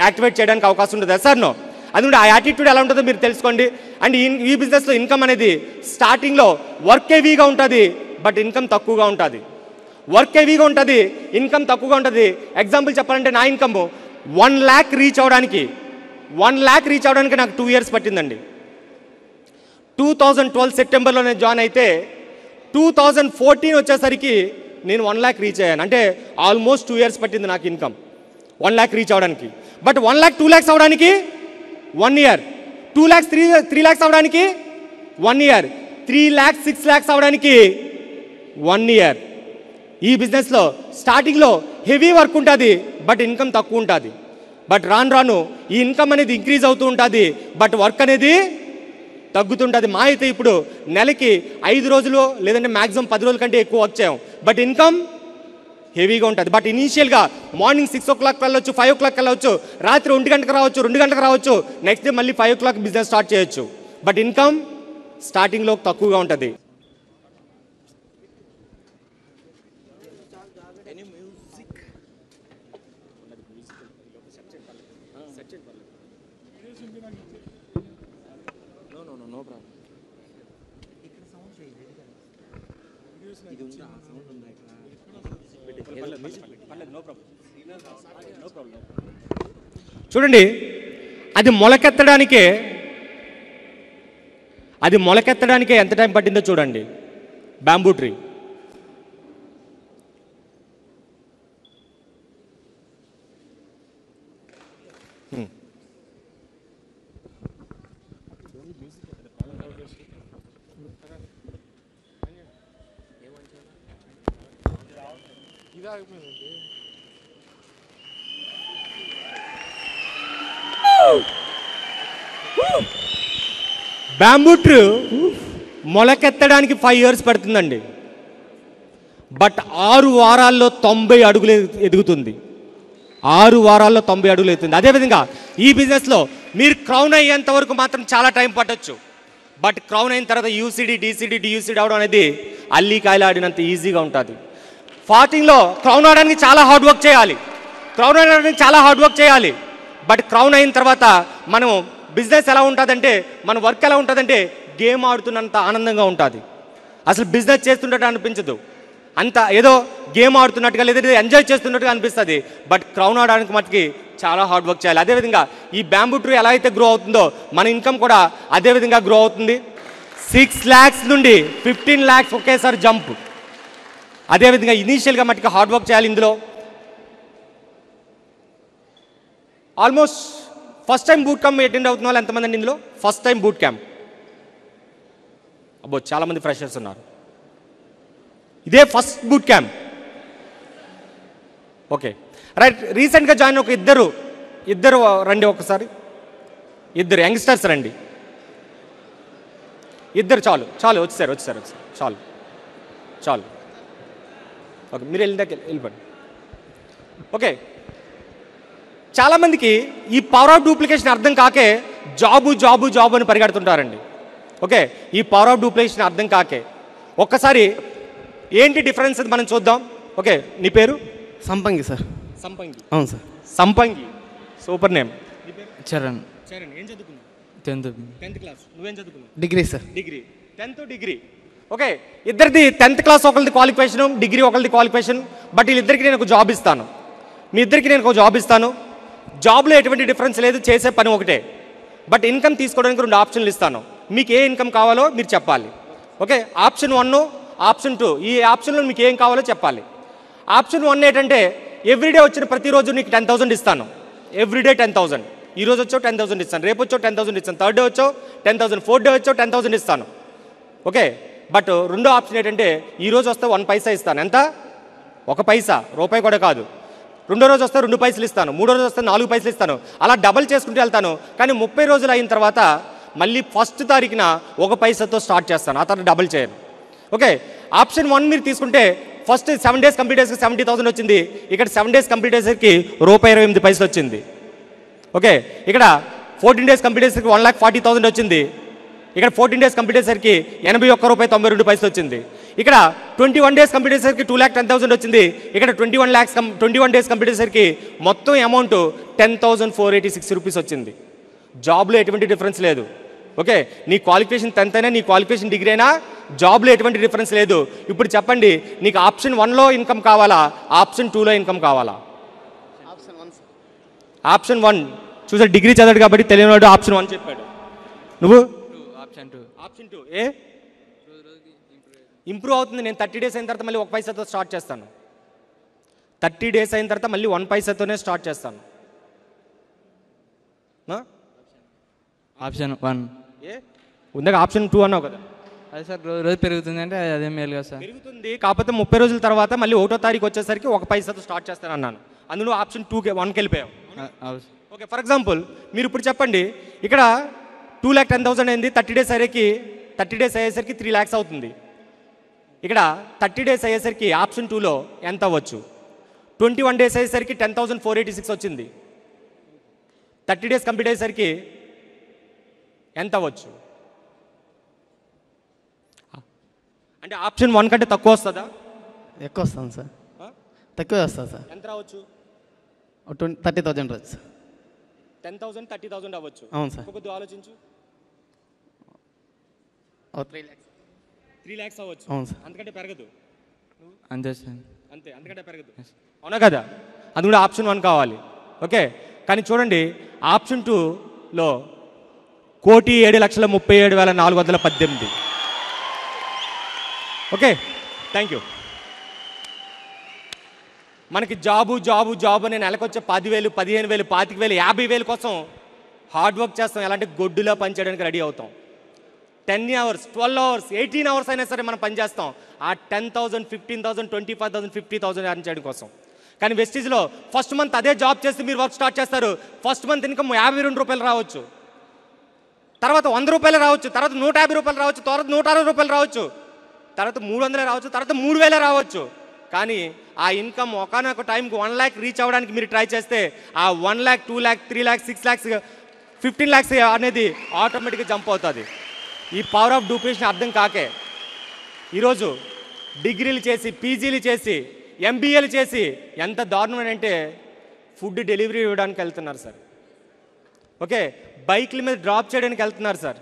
Speaker 2: యాక్టివేట్ చేయడానికి అవకాశం ఉంటుంది. ఎస్ఆర్నో? అందుకే ఆ యాటిట్యూడ్ ఎలా ఉంటుందో మీరు తెలుసుకోండి. అండ్ ఈ బిజినెస్లో ఇన్కమ్ అనేది స్టార్టింగ్లో వర్క్ హెవీగా ఉంటుంది, బట్ ఇన్కమ్ తక్కువగా ఉంటుంది. వర్క్ హెవీగా ఉంటుంది, ఇన్కమ్ తక్కువగా ఉంటుంది. ఎగ్జాంపుల్ చెప్పాలంటే నా ఇన్కమ్ 1 lakh రీచ్ అవడానికి నాకు 2 years పట్టిందండి. 2012 సెప్టెంబర్లో నేను జాయిన్ అయితే 2014 వచ్చేసరికి నేను 1 lakh రీచ్ అయ్యాను. అంటే ఆల్మోస్ట్ 2 years పట్టింది నాకు ఇన్కమ్ 1 lakh రీచ్ అవడానికి. బట్ 1 lakh 2 lakhs అవడానికి 1 year, 2 lakhs 3 lakhs అవడానికి 1 year, 3 lakhs 6 lakhs అవడానికి 1 year. ఈ బిజినెస్లో స్టార్టింగ్లో హెవీ వర్క్ ఉంటుంది, బట్ ఇన్కమ్ తక్కువ ఉంటుంది. బట్ రాను ఈ ఇన్కమ్ అనేది ఇంక్రీజ్ అవుతూ ఉంటుంది, బట్ వర్క్ అనేది తగ్గుతుంటుంది. మా అయితే ఇప్పుడు నెలకి 5 రోజులు లేదంటే మ్యాక్సిమం 10 రోజుల కంటే ఎక్కువ వర్క్ చేయం, బట్ ఇన్కమ్ హెవీగా ఉంటుంది. బట్ ఇనీషియల్గా మార్నింగ్ 6 o'clock వెళ్ళవచ్చు, 5 o'clock వెళ్ళవచ్చు, రాత్రి 1 గంటకు రావచ్చు, 2 గంటలకు రావచ్చు, నెక్స్ట్ డే మళ్ళీ 5 o'clock బిజినెస్ స్టార్ట్ చేయొచ్చు, బట్ ఇన్కమ్ స్టార్టింగ్లో తక్కువగా ఉంటుంది. చూడండి, అది మొలకెత్తడానికే ఎంత టైం పట్టిందో చూడండి. బ్యాంబూ ట్రీ మొలకెత్తడానికి 5 years పడుతుందండి, బట్ 6 వారాల్లో 90 అడుగులు ఎదుగుతుంది. 6 వారాల్లో 90 అడుగులు ఎదుగుతుంది. అదేవిధంగా ఈ బిజినెస్లో మీరు క్రౌన్ అయ్యేంత వరకు మాత్రం చాలా టైం పట్టొచ్చు, బట్ క్రౌన్ అయిన తర్వాత యూసీడీ డియూసీడీ అవడం అనేది అల్లికాయలు ఆడినంత ఈజీగా ఉంటుంది. ఫార్టింగ్లో క్రౌన్ అవడానికి చాలా హార్డ్ వర్క్ చేయాలి, బట్ క్రౌన్ అయిన తర్వాత మనం బిజినెస్ ఎలా ఉంటుందంటే, మన వర్క్ ఎలా ఉంటుందంటే గేమ్ ఆడుతున్నంత ఆనందంగా ఉంటుంది. అసలు బిజినెస్ చేస్తున్నట్టు అనిపించదు, అంత ఏదో గేమ్ ఆడుతున్నట్టుగా లేదంటే ఎంజాయ్ చేస్తున్నట్టుగా అనిపిస్తుంది, బట్ క్రౌన్ ఆడడానికి మటుకి చాలా హార్డ్ వర్క్ చేయాలి. అదేవిధంగా ఈ బ్యాంబూ ట్రీ ఎలా అయితే గ్రో అవుతుందో మన ఇన్కమ్ కూడా అదేవిధంగా గ్రో అవుతుంది. 6 lakhs నుండి 15 lakhs ఒకేసారి జంప్. అదేవిధంగా ఇనీషియల్గా మటుకు హార్డ్ వర్క్ చేయాలి. ఇందులో almost first time boot camp attend అవుతున్న వాళ్ళు ఎంతమంది అండి? ఇందులో ఫస్ట్ టైం బూట్ క్యాంప్ అబ్బో చాలామంది ఫ్రెషర్స్ ఉన్నారు. ఇదే first boot camp. Okay right. రీసెంట్గా జాయిన్ ఒక ఇద్దరు రండి, ఒకసారి ఇద్దరు యంగ్స్టర్స్ రండి. ఇద్దరు చాలు వచ్చారు చాలు. ఓకే మీరు వెళ్ళిపోండి. ఓకే, చాలామందికి ఈ పవర్ ఆఫ్ డూప్లికేషన్ అర్థం కాకే జాబు అని పరిగెడుతుంటారండి. ఓకే, ఈ పవర్ ఆఫ్ డూప్లికేషన్ అర్థం కాకే ఒక్కసారి ఏంటి డిఫరెన్స్ అది మనం చూద్దాం. ఓకే, నీ పేరు?
Speaker 3: సంపంగి సార్.
Speaker 2: సంపంగి.
Speaker 3: అవును సార్.
Speaker 2: సంపంగి సూపర్ నేమ్.
Speaker 3: చరణ్.
Speaker 2: చరణ్ ఏం చదువుకున్నావు?
Speaker 3: 10th
Speaker 2: class. నువ్వేం చదువుకున్నావు?
Speaker 3: Degree sir.
Speaker 2: Degree. 10th degree. Okay, ఇద్దరిది 10th క్లాస్ ఒకరిది క్వాలిఫికేషన్, డిగ్రీ ఒకరిది క్వాలిఫికేషన్. బట్ వీళ్ళిద్దరికి నేను ఒక జాబ్ ఇస్తాను. మీ ఇద్దరికి నేను ఒక జాబ్ ఇస్తాను. జాబ్లో ఎటువంటి డిఫరెన్స్ లేదు, చేసే పని ఒకటే. బట్ ఇన్కమ్ తీసుకోవడానికి 2 ఆప్షన్లు ఇస్తాను. మీకు ఏ ఇన్కమ్ కావాలో మీరు చెప్పాలి. Okay, option 1, option 2. ఈ ఆప్షన్లో మీకు ఏం కావాలో చెప్పాలి. ఆప్షన్ 1 ఏంటంటే ఎవ్రీడే వచ్చిన ప్రతిరోజు నీకు 10,000 ఇస్తాను. ఎవ్రీడే 10,000. ఈ రోజు వచ్చావు 10,000 ఇస్తాను, రేపు వచ్చావు 10,000 ఇస్తాను, థర్డ్ డే వచ్చావు 10,000, ఫోర్త్ డే వచ్చావు 10,000 ఇస్తాను. ఓకే, బట్ రెండో ఆప్షన్ ఏంటంటే ఈ రోజు వస్తే 1 పైసా ఇస్తాను. ఎంత? 1 పైసా, రూపాయి కూడా కాదు. రెండో రోజు వస్తే 2 పైసలు ఇస్తాను, మూడో రోజు వస్తే 4 పైసలు ఇస్తాను. అలా డబల్ చేసుకుంటూ వెళ్తాను. కానీ 30 రోజులు అయిన తర్వాత మళ్ళీ ఫస్ట్ తారీఖున 1 పైసాతో స్టార్ట్ చేస్తాను, ఆ తర్వాత డబల్ చేయను. ఓకే, ఆప్షన్ 1 మీరు తీసుకుంటే ఫస్ట్ 7 days కంప్లీట్ అయ్యేసరికి 70,000 వచ్చింది. ఇక్కడ 7 days కంప్లీట్ అయ్యేసరికి ₹28 వచ్చింది. ఓకే, ఇక్కడ 14 days కంప్లీట్ అయ్యేసరికి 1,40,000 వచ్చింది. ఇక్కడ 14 days కంప్లీట్ అయ్యేసరికి ₹81.92 వచ్చింది. ఇక్కడ 21 days కంప్లీట్ అయ్యేసరికి 2,10,000 వచ్చింది. ఇక్కడ 21 days కంప్లీట్ అయ్యేసరికి మొత్తం అమౌంట్ ₹10,486 వచ్చింది. జాబ్లో ఎటువంటి డిఫరెన్స్ లేదు. ఓకే, నీ క్వాలిఫికేషన్ 10th అయినా, నీ క్వాలిఫికేషన్ డిగ్రీ అయినా, జాబ్లో ఎటువంటి డిఫరెన్స్ లేదు. ఇప్పుడు చెప్పండి, నీకు ఆప్షన్ 1లో ఇన్కమ్ కావాలా, ఆప్షన్ 2లో ఇన్కమ్ కావాలా? ఆప్షన్ 1 చూసా, డిగ్రీ చదివాడు కాబట్టి తెలియనివాడు ఆప్షన్ 1 చెప్పాడు. నువ్వు ఆప్షన్ 2 ఏ ఇంప్రూవ్ అవుతుంది. నేను 30 days అయిన తర్వాత మళ్ళీ 1 పైసాతో స్టార్ట్ చేస్తాను. 30 days అయిన తర్వాత మళ్ళీ 1 పైసాతోనే స్టార్ట్ చేస్తాను.
Speaker 3: ఆప్షన్ 1
Speaker 2: ఏ ఉందాక ఆప్షన్ 2 అన్నావు కదా.
Speaker 3: అదే సార్, రోజు పెరుగుతుంది అంటే అదే మేలు కదా సార్.
Speaker 2: పెరుగుతుంది, కాకపోతే 30 రోజుల తర్వాత మళ్ళీ 1వ తారీఖు వచ్చేసరికి 1 పైసాతో స్టార్ట్ చేస్తాను అన్నాను. అందులో ఆప్షన్ 1కి వెళ్ళిపోయావు. ఓకే, ఫర్ ఎగ్జాంపుల్ మీరు ఇప్పుడు చెప్పండి, ఇక్కడ 2,10,000 అయింది. 30 days అయ్యేసరికి 3 lakhs అవుతుంది. ఇక్కడ 30 days అయ్యేసరికి ఆప్షన్ 2లో ఎంత అవ్వచ్చు? 21 days అయ్యేసరికి 10,486 వచ్చింది. 30 days కంప్లీట్ అయ్యేసరికి ఎంత అవ్వచ్చు? అంటే ఆప్షన్ 1 కంటే తక్కువ వస్తుందా?
Speaker 4: ఎక్కువ వస్తుంది సార్. తక్కువ వస్తుంది సార్.
Speaker 2: ఎంత రావచ్చు?
Speaker 4: 30,000 రావచ్చు.
Speaker 2: 10,000 30,000 అవ్వచ్చు.
Speaker 4: అవును సార్.
Speaker 2: కొద్దిగా ఆలోచించు. 3 lakhs అవ్వచ్చు.
Speaker 4: అవును సార్.
Speaker 2: అంతకంటే పెరగదు.
Speaker 3: అంతే సార్.
Speaker 2: అంతే, అంతకంటే పెరగదు. అవునా కదా? అది కూడా ఆప్షన్ 1 కావాలి. ఓకే, కానీ చూడండి, ఆప్షన్ 2లో 1,07,37,418. Okay, thank you. మనకి జాబు అని నెలకొచ్చే 10,000, 15,000, 25,000, 50,000 కోసం హార్డ్ వర్క్ చేస్తాం. ఎలాంటి గొడ్డులా పనిచేయడానికి రెడీ అవుతాం. 10 hours, 12 hours, 18 hours అయినా సరే మనం పనిచేస్తాం ఆ 10,000, 15,000, 25,000, 50,000 ఎర్న్ చేయడం కోసం. కానీ వెస్టీజ్లో ఫస్ట్ మంత్ అదే జాబ్ చేసి మీరు వర్క్ స్టార్ట్ చేస్తారు. ఫస్ట్ మంత్ ఇన్కమ్ ₹52 రావచ్చు, తర్వాత ₹100 రావచ్చు, తర్వాత ₹150 రావచ్చు, తర్వాత ₹160 రావచ్చు, తర్వాత 300 రావచ్చు, తర్వాత 3,000 రావచ్చు. కానీ ఆ ఇన్కమ్ ఒకనొక టైంకి 1 lakh రీచ్ అవ్వడానికి మీరు ట్రై చేస్తే ఆ 1 lakh, 2 lakh, 3 lakh, 6 lakhs, 15 lakhs అనేది ఆటోమేటిక్గా జంప్ అవుతుంది. ఈ పవర్ ఆఫ్ డూప్లికేషన్ అర్థం కాకే ఈరోజు డిగ్రీలు చేసి, పీజీలు చేసి, ఎంబీఏలు చేసి ఎంత దారుణం అంటే ఫుడ్ డెలివరీ ఇవ్వడానికి వెళ్తున్నారు సార్. ఓకే, బైక్ల మీద డ్రాప్ చేయడానికి వెళ్తున్నారు సార్.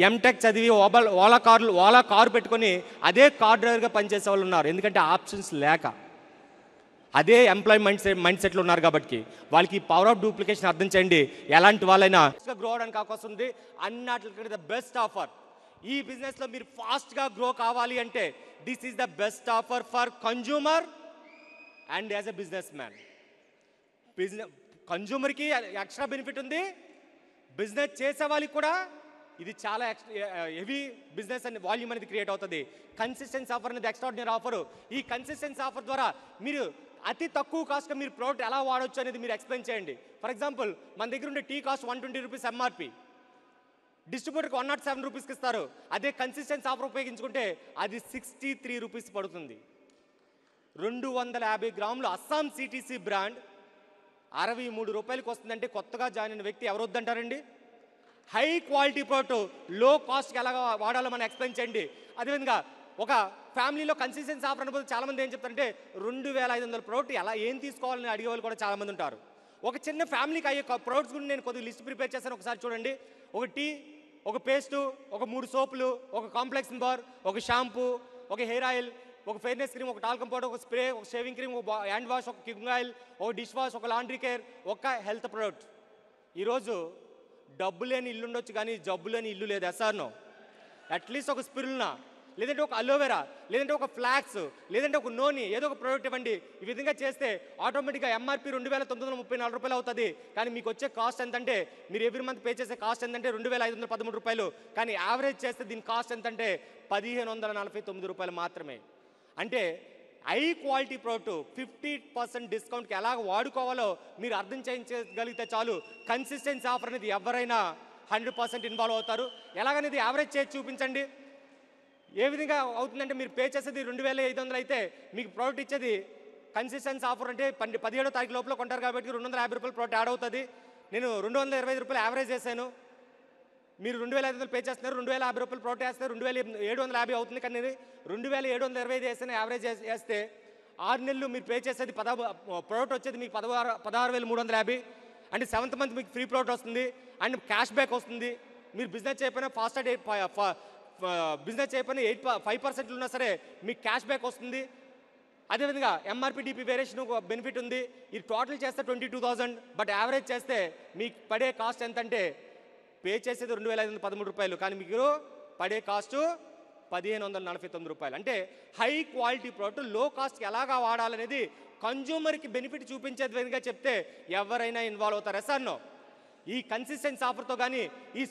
Speaker 2: ఎంటెక్ చదివి ఓలా కారు పెట్టుకొని అదే కార్ డ్రైవర్గా పనిచేసే వాళ్ళు ఉన్నారు. ఎందుకంటే ఆప్షన్స్ లేక, అదే ఎంప్లాయ్ మైండ్ సెట్లో ఉన్నారు కాబట్టి వాళ్ళకి పవర్ ఆఫ్ డూప్లికేషన్ అర్థం చేయండి. ఎలాంటి వాళ్ళైనా గ్రో అవడానికి అవకాశం ఉంది. అన్నిటికంటే ద బెస్ట్ ఆఫర్ ఈ బిజినెస్లో. మీరు ఫాస్ట్గా గ్రో కావాలి అంటే this is the best offer for consumer and as a businessman. కన్జ్యూమర్కి ఎక్స్ట్రా బెనిఫిట్ ఉంది, బిజినెస్ చేసే వాళ్ళకి కూడా ఇది చాలా హెవీ బిజినెస్ అండ్ వాల్యూమ్ అనేది క్రియేట్ అవుతుంది. కన్సిస్టెన్సీ ఆఫర్ అనేది ఎక్స్ట్రాడినరీ ఆఫర్. ఈ కన్సిస్టెన్సీ ఆఫర్ ద్వారా మీరు అతి తక్కువ కాస్ట్గా మీరు ప్రోడక్ట్ ఎలా వాడవచ్చు అనేది మీరు ఎక్స్ప్లెయిన్ చేయండి. ఫర్ ఎగ్జాంపుల్, మన దగ్గర ఉండే టీ కాస్ట్ ₹120 ఎంఆర్పి, డిస్ట్రిబ్యూటర్కి ₹107కి ఇస్తారు. అదే కన్సిస్టెన్సీ ఆఫర్ ఉపయోగించుకుంటే అది ₹63 పడుతుంది. 250 గ్రాములు అస్సాం సిటీసీ బ్రాండ్ ₹63 వస్తుందంటే కొత్తగా జాయిన్ అయిన వ్యక్తి ఎవరు వద్దంటారండి? హై క్వాలిటీ ప్రోడక్ట్ లో కాస్ట్కి ఎలా వాడాలో మనం ఎక్స్ప్లెయిన్ చేయండి. అదేవిధంగా ఒక ఫ్యామిలీలో కన్సిస్టెన్సీ ఆఫర్ అనుభవం చాలామంది ఏం చెప్తారంటే 2500 ప్రోడక్ట్ ఎలా ఏం తీసుకోవాలని అడిగే వాళ్ళు కూడా చాలామంది ఉంటారు. ఒక చిన్న ఫ్యామిలీకి అయ్యే ప్రోడక్ట్స్ గురించి నేను కొద్దిగా లిస్ట్ ప్రిపేర్ చేశాను, ఒకసారి చూడండి. ఒక టీ, ఒక పేస్టు, ఒక 3 సోపులు, ఒక కాంప్లెక్స్ బార్, ఒక షాంపూ, ఒక హెయిర్ ఆయిల్, ఒక ఫెయిర్నెస్ క్రీమ్, ఒక టాల్కమ్ పౌడర్, ఒక స్ప్రే, ఒక షేవింగ్ క్రీమ్, ఒక హ్యాండ్ వాష్, ఒక కింగ్ ఆయిల్, ఒక డిష్ వాష్, ఒక లాండ్రీ కేర్, ఒక హెల్త్ ప్రోడక్ట్. ఈరోజు డబ్బు లేని ఇల్లు ఉండొచ్చు కానీ జబ్బు లేని ఇల్లు లేదు. ఎస్ఆర్నో? అట్లీస్ట్ ఒక స్పిరుల్నా, లేదంటే ఒక అలోవెరా, లేదంటే ఒక ఫ్లాక్స్, లేదంటే ఒక నూనె, ఏదో ఒక ప్రోడక్ట్ ఇవ్వండి. ఈ విధంగా చేస్తే ఆటోమేటిక్గా ఎంఆర్పి 2934 రూపాయలు అవుతుంది. కానీ మీకు వచ్చే కాస్ట్ ఎంతంటే, మీరు ఎవ్రీ మంత్ పే చేసే కాస్ట్ ఎంతంటే 2513 రూపాయలు. కానీ యావరేజ్ చేస్తే దీని కాస్ట్ ఎంతంటే 1549 రూపాయలు మాత్రమే. అంటే హై క్వాలిటీ ప్రోడక్ట్ 50% డిస్కౌంట్కి ఎలా వాడుకోవాలో మీరు అర్థం చేయించగలిగితే చాలు. కన్సిస్టెన్సీ ఆఫర్ అనేది ఎవరైనా 100% ఇన్వాల్వ్ అవుతారు. ఎలాగనేది యావరేజ్ చేసి చూపించండి. ఏ విధంగా అవుతుందంటే, మీరు పే చేసేది 2500 అయితే మీకు ప్రోడక్ట్ ఇచ్చేది కన్సిస్టెన్సీ ఆఫర్ అంటే 17వ తారీఖు లోపల కొంటారు కాబట్టి 250 రూపాయలు ప్రోడక్ట్ యాడ్ అవుతుంది. నేను 225 రూపాయలు యావరేజ్ చేశాను. మీరు 2500 పే చేస్తున్నారు, 2050 రూపాయలు ప్రోడక్ట్ వేస్తారు, 2750 అవుతుంది. కానీ 2725 వేసిన యావరేజ్ వేస్తే 6 నెలలు మీరు పే చేసేది ప్రోడక్ట్ వచ్చేది మీకు 16,350. అంటే 7th మంత్ మీకు ఫ్రీ ప్రోడక్ట్ వస్తుంది అండ్ క్యాష్ బ్యాక్ వస్తుంది. మీరు బిజినెస్ చేయకపోయినా బిజినెస్ చేయకపోయినా 5% ఉన్నా సరే మీకు క్యాష్ బ్యాక్ వస్తుంది. అదేవిధంగా ఎంఆర్పి డిపి వేరియేషన్ బెనిఫిట్ ఉంది. ఇది టోటల్ చేస్తే 22,000, బట్ యావరేజ్ చేస్తే మీకు పడే కాస్ట్ ఎంతంటే, పే చేసేది 2513 రూపాయలు, కానీ మీకు పడే కాస్ట్ 1549 రూపాయలు. అంటే హై క్వాలిటీ ప్రోడక్ట్ లో కాస్ట్కి ఎలాగా వాడాలనేది కన్జ్యూమర్కి బెనిఫిట్ చూపించే విధంగా చెప్తే ఎవరైనా ఇన్వాల్వ్ అవుతారు. ఎస్ఆర్నో? ఈ కన్సిస్టెన్సీ ఆఫర్తో కానీ ఈ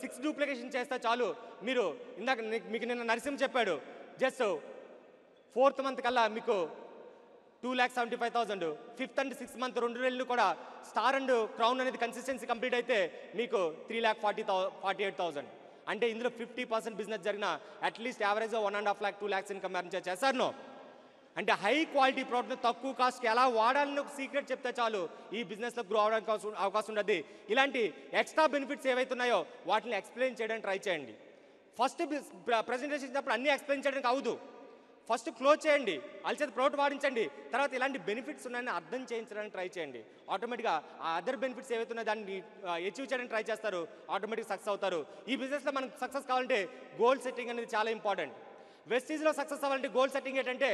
Speaker 2: 6 డూప్లికేషన్ చేస్తే చాలు. మీరు ఇందాక మీకు నిన్న నరసింహ చెప్పాడు, జస్ట్ 4th మంత్ కల్లా మీకు 2,75,000, 5th and 6th మంత్ 2 నెలలు కూడా స్టార్ అండ్ క్రౌన్ అనేది కన్సిస్టెన్సీ కంప్లీట్ అయితే మీకు 3,48,000. అంటే ఇందులో 50% బిజినెస్ జరిగిన అట్లీస్ట్ యావరేజ్గా 1.5 lakh 2 lakhs ఇన్కమ్ ఎర్న్ చేశారు. అంటే హై క్వాలిటీ ప్రోడక్ట్ని తక్కువ కాస్ట్కి ఎలా వాడాలని ఒక సీక్రెట్ చెప్తే చాలు ఈ బిజినెస్లో గ్రో అవడానికి అవకాశం ఉంటుంది. ఇలాంటి ఎక్స్ట్రా బెనిఫిట్స్ ఏవైతే ఉన్నాయో వాటిని ఎక్స్ప్లెయిన్ చేయడానికి ట్రై చేయండి. ఫస్ట్ ప్రెజెంటేషన్ ఇచ్చినప్పుడు అన్నీ ఎక్స్ప్లెయిన్ చేయడానికి అవ్వదు. ఫస్ట్ క్లోజ్ చేయండి, అలచేత ప్రోడక్ట్ వాడించండి, తర్వాత ఇలాంటి బెనిఫిట్స్ ఉన్నాయని అర్థం చేయించడానికి ట్రై చేయండి. ఆటోమేటిక్గా ఆ అదర్ బెనిఫిట్స్ ఏవైతే ఉన్నాయో దాన్ని అచీవ్ చేయడానికి ట్రై చేస్తారు, ఆటోమేటిక్ సక్సెస్ అవుతారు. ఈ బిజినెస్లో మనకు సక్సెస్ కావాలంటే గోల్ సెట్టింగ్ అనేది చాలా ఇంపార్టెంట్. వెస్టీజ్లో సక్సెస్ అవ్వాలంటే గోల్ సెట్టింగ్ ఏంటంటే,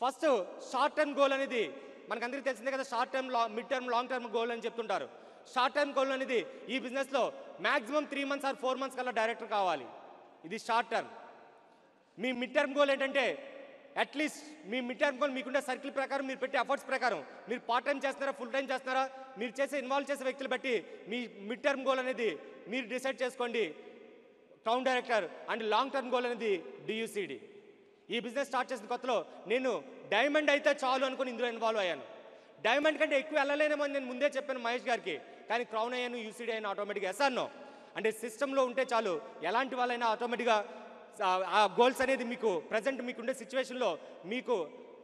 Speaker 2: ఫస్ట్ షార్ట్ టర్మ్ గోల్ అనేది మనకందరికీ తెలిసిందే కదా. Short term, mid term, long term goal అని చెప్తుంటారు. షార్ట్ టర్మ్ గోల్ అనేది ఈ బిజినెస్లో మ్యాక్సిమం 3 months ఆర్ 4 months కల్లా డైరెక్టర్ కావాలి. ఇది షార్ట్ టర్మ్. మీ మిడ్ టర్మ్ గోల్ ఏంటంటే, అట్లీస్ట్ మీ మిడ్ టర్మ్ గోల్ మీకుండే సర్కిల్ ప్రకారం, మీరు పెట్టే ఎఫర్ట్స్ ప్రకారం, మీరు పార్ట్ టైం చేస్తున్నారా, ఫుల్ టైం చేస్తున్నారా, మీరు ఇన్వాల్వ్ చేసే వ్యక్తులు బట్టి మీ మిడ్ టర్మ్ గోల్ అనేది మీరు డిసైడ్ చేసుకోండి. Crown director. And long term goal అనేది డియూసిడి. ఈ బిజినెస్ స్టార్ట్ చేసిన కొత్తలో నేను డైమండ్ అయితే చాలు అనుకుని ఇందులో ఇన్వాల్వ్ అయ్యాను. డైమండ్ కంటే ఎక్కువ వెళ్ళలేనేమో అని నేను ముందే చెప్పాను మహేష్ గారికి, కానీ క్రౌన్ అయ్యాను, యూసీడీ అయినా ఆటోమేటిక్గా. ఎస్ఆర్నో? అంటే సిస్టంలో ఉంటే చాలు, ఎలాంటి వాళ్ళైనా ఆటోమేటిక్గా ఆ గోల్స్ అనేది మీకు ప్రజెంట్ మీకుండే సిచ్యువేషన్లో మీకు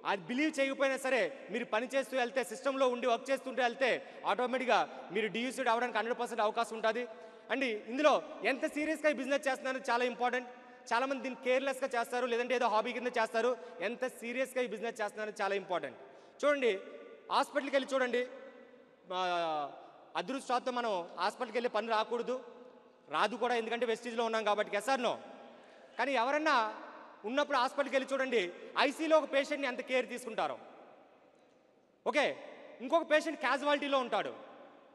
Speaker 2: అది బిలీవ్ చేయకపోయినా సరే మీరు పని చేస్తూ వెళ్తే, సిస్టంలో ఉండి వర్క్ చేస్తుంటే వెళ్తే ఆటోమేటిక్గా మీరు డియూసీడ్ అవ్వడానికి 100% అవకాశం ఉంటుంది. అండ్ ఇందులో ఎంత సీరియస్గా ఈ బిజినెస్ చేస్తున్నారో చాలా ఇంపార్టెంట్. చాలామంది దీన్ని కేర్లెస్గా చేస్తారు, లేదంటే ఏదో హాబీ కింద చేస్తారు. ఎంత సీరియస్గా ఈ బిజినెస్ చేస్తున్నారో చాలా ఇంపార్టెంట్. చూడండి, హాస్పిటల్కి వెళ్ళి చూడండి. అదృష్టాలతో మనం హాస్పిటల్కి వెళ్ళి పని రాదు కూడా, ఎందుకంటే వెస్టీజ్లో ఉన్నాం కాబట్టి. ఎస్ఆర్నో? కానీ ఎవరన్నా ఉన్నప్పుడు హాస్పిటల్కి వెళ్ళి చూడండి, ఐసీలో ఒక పేషెంట్ని ఎంత కేర్ తీసుకుంటారో. ఓకే, ఇంకొక పేషెంట్ క్యాజువాలిటీలో ఉంటాడు.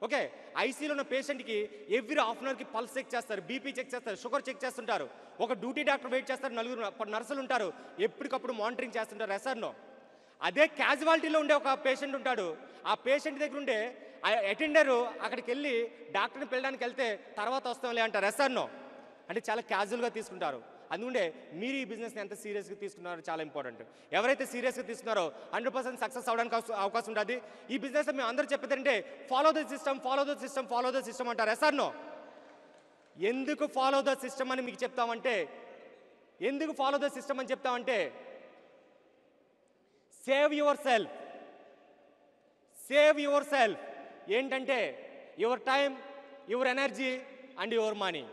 Speaker 2: ఓకే, ఐసీలో ఉన్న పేషెంట్కి ఎవ్రీ హాఫ్ అన్ అవర్కి పల్స్ చెక్ చేస్తారు, బీపీ చెక్ చేస్తారు, షుగర్ చెక్ చేస్తుంటారు. ఒక డ్యూటీ డాక్టర్ వెయిట్ చేస్తారు, 4 నర్సులు ఉంటారు, ఎప్పటికప్పుడు మానిటరింగ్ చేస్తుంటారు. ఎస్ఆర్నో? అదే క్యాజువాలిటీలో ఉండే ఒక పేషెంట్ ఉంటాడు, ఆ పేషెంట్ దగ్గర ఉండే అటెండరు అక్కడికి వెళ్ళి డాక్టర్ని పిలడానికి వెళ్తే తర్వాత వస్తాంలే అంటారు. ఎస్ఆర్నో? అంటే చాలా క్యాజువల్గా తీసుకుంటారు. అందుకుంటే మీరు ఈ బిజినెస్ని ఎంత సీరియస్గా తీసుకున్నారో చాలా ఇంపార్టెంట్. ఎవరైతే సీరియస్గా తీసుకున్నారో 100% సక్సెస్ అవడానికి అవకాశం ఉంటుంది. ఈ బిజినెస్లో మేము అందరూ చెప్పేదంటే follow the system, follow the system, follow the system అంటారు. ఎస్ఆర్నో? ఎందుకు ఫాలో ద సిస్టమ్ అని మీకు చెప్తామంటే, ఎందుకు ఫాలో ద సిస్టమ్ అని చెప్తామంటే, save yourself. Save yourself ఏంటంటే your time, your energy and your money.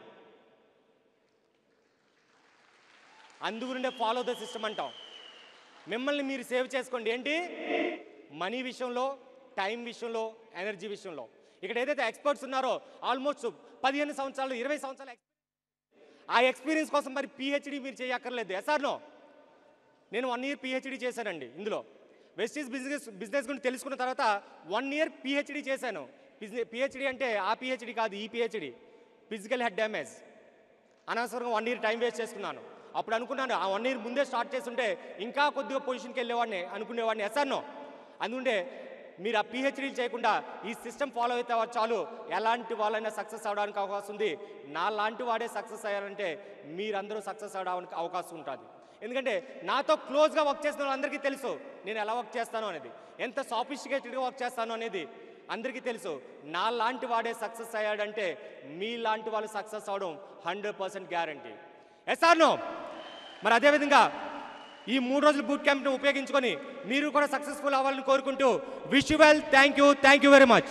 Speaker 2: అందుగురిండే ఫాలో ద సిస్టమ్ అంటాం. మిమ్మల్ని మీరు సేవ్ చేసుకోండి. ఏంటి? మనీ విషయంలో, టైం విషయంలో, ఎనర్జీ విషయంలో. ఇక్కడ ఏదైతే ఎక్స్పర్ట్స్ ఉన్నారో ఆల్మోస్ట్ 15 సంవత్సరాలు 20 సంవత్సరాలు ఆ ఎక్స్పీరియన్స్ కోసం మరి పిహెచ్డి మీరు చేయక్కర్లేదు. ఎస్ఆర్నో నేను 1 ఇయర్ పిహెచ్డి చేశానండి. ఇందులో వెస్టీజ్ బిజినెస్ గురించి తెలుసుకున్న తర్వాత 1 ఇయర్ పిహెచ్డి చేశాను. పిహెచ్డి అంటే ఆ పిహెచ్డి కాదు, ఈ పిహెచ్డి ఫిజికల్ హెడ్ డ్యామేజ్. అనవసరంగా 1 ఇయర్ టైం వేస్ట్ చేసుకున్నాను. అప్పుడు అనుకున్నాను ఆ 1 ఇయర్ ముందే స్టార్ట్ చేస్తుంటే ఇంకా కొద్దిగా పొజిషన్కి వెళ్ళేవాడిని అనుకునేవాడిని. ఎస్ఆర్నో అందుకుంటే మీరు ఆ పిహెచ్డీలు చేయకుండా ఈ సిస్టమ్ ఫాలో అయితే చాలు, ఎలాంటి వాళ్ళైనా సక్సెస్ అవడానికి అవకాశం ఉంది. నా లాంటి వాడే సక్సెస్ అయ్యారంటే మీరందరూ సక్సెస్ అవడానికి అవకాశం ఉంటుంది. ఎందుకంటే నాతో క్లోజ్గా వర్క్ చేసిన వాళ్ళందరికీ తెలుసు నేను ఎలా వర్క్ చేస్తాను అనేది, ఎంత సాఫిస్టికేటెడ్గా వర్క్ చేస్తాను అనేది అందరికీ తెలుసు. నా లాంటి వాడే సక్సెస్ అయ్యాడంటే మీ లాంటి వాళ్ళు సక్సెస్ అవడం 100% గ్యారంటీ. ఎస్ఆర్నో మరి అదేవిధంగా ఈ 3 రోజుల బూట్ క్యాంప్ను ఉపయోగించుకొని మీరు కూడా సక్సెస్ఫుల్ అవ్వాలని కోరుకుంటూ wish you well. Thank you very much.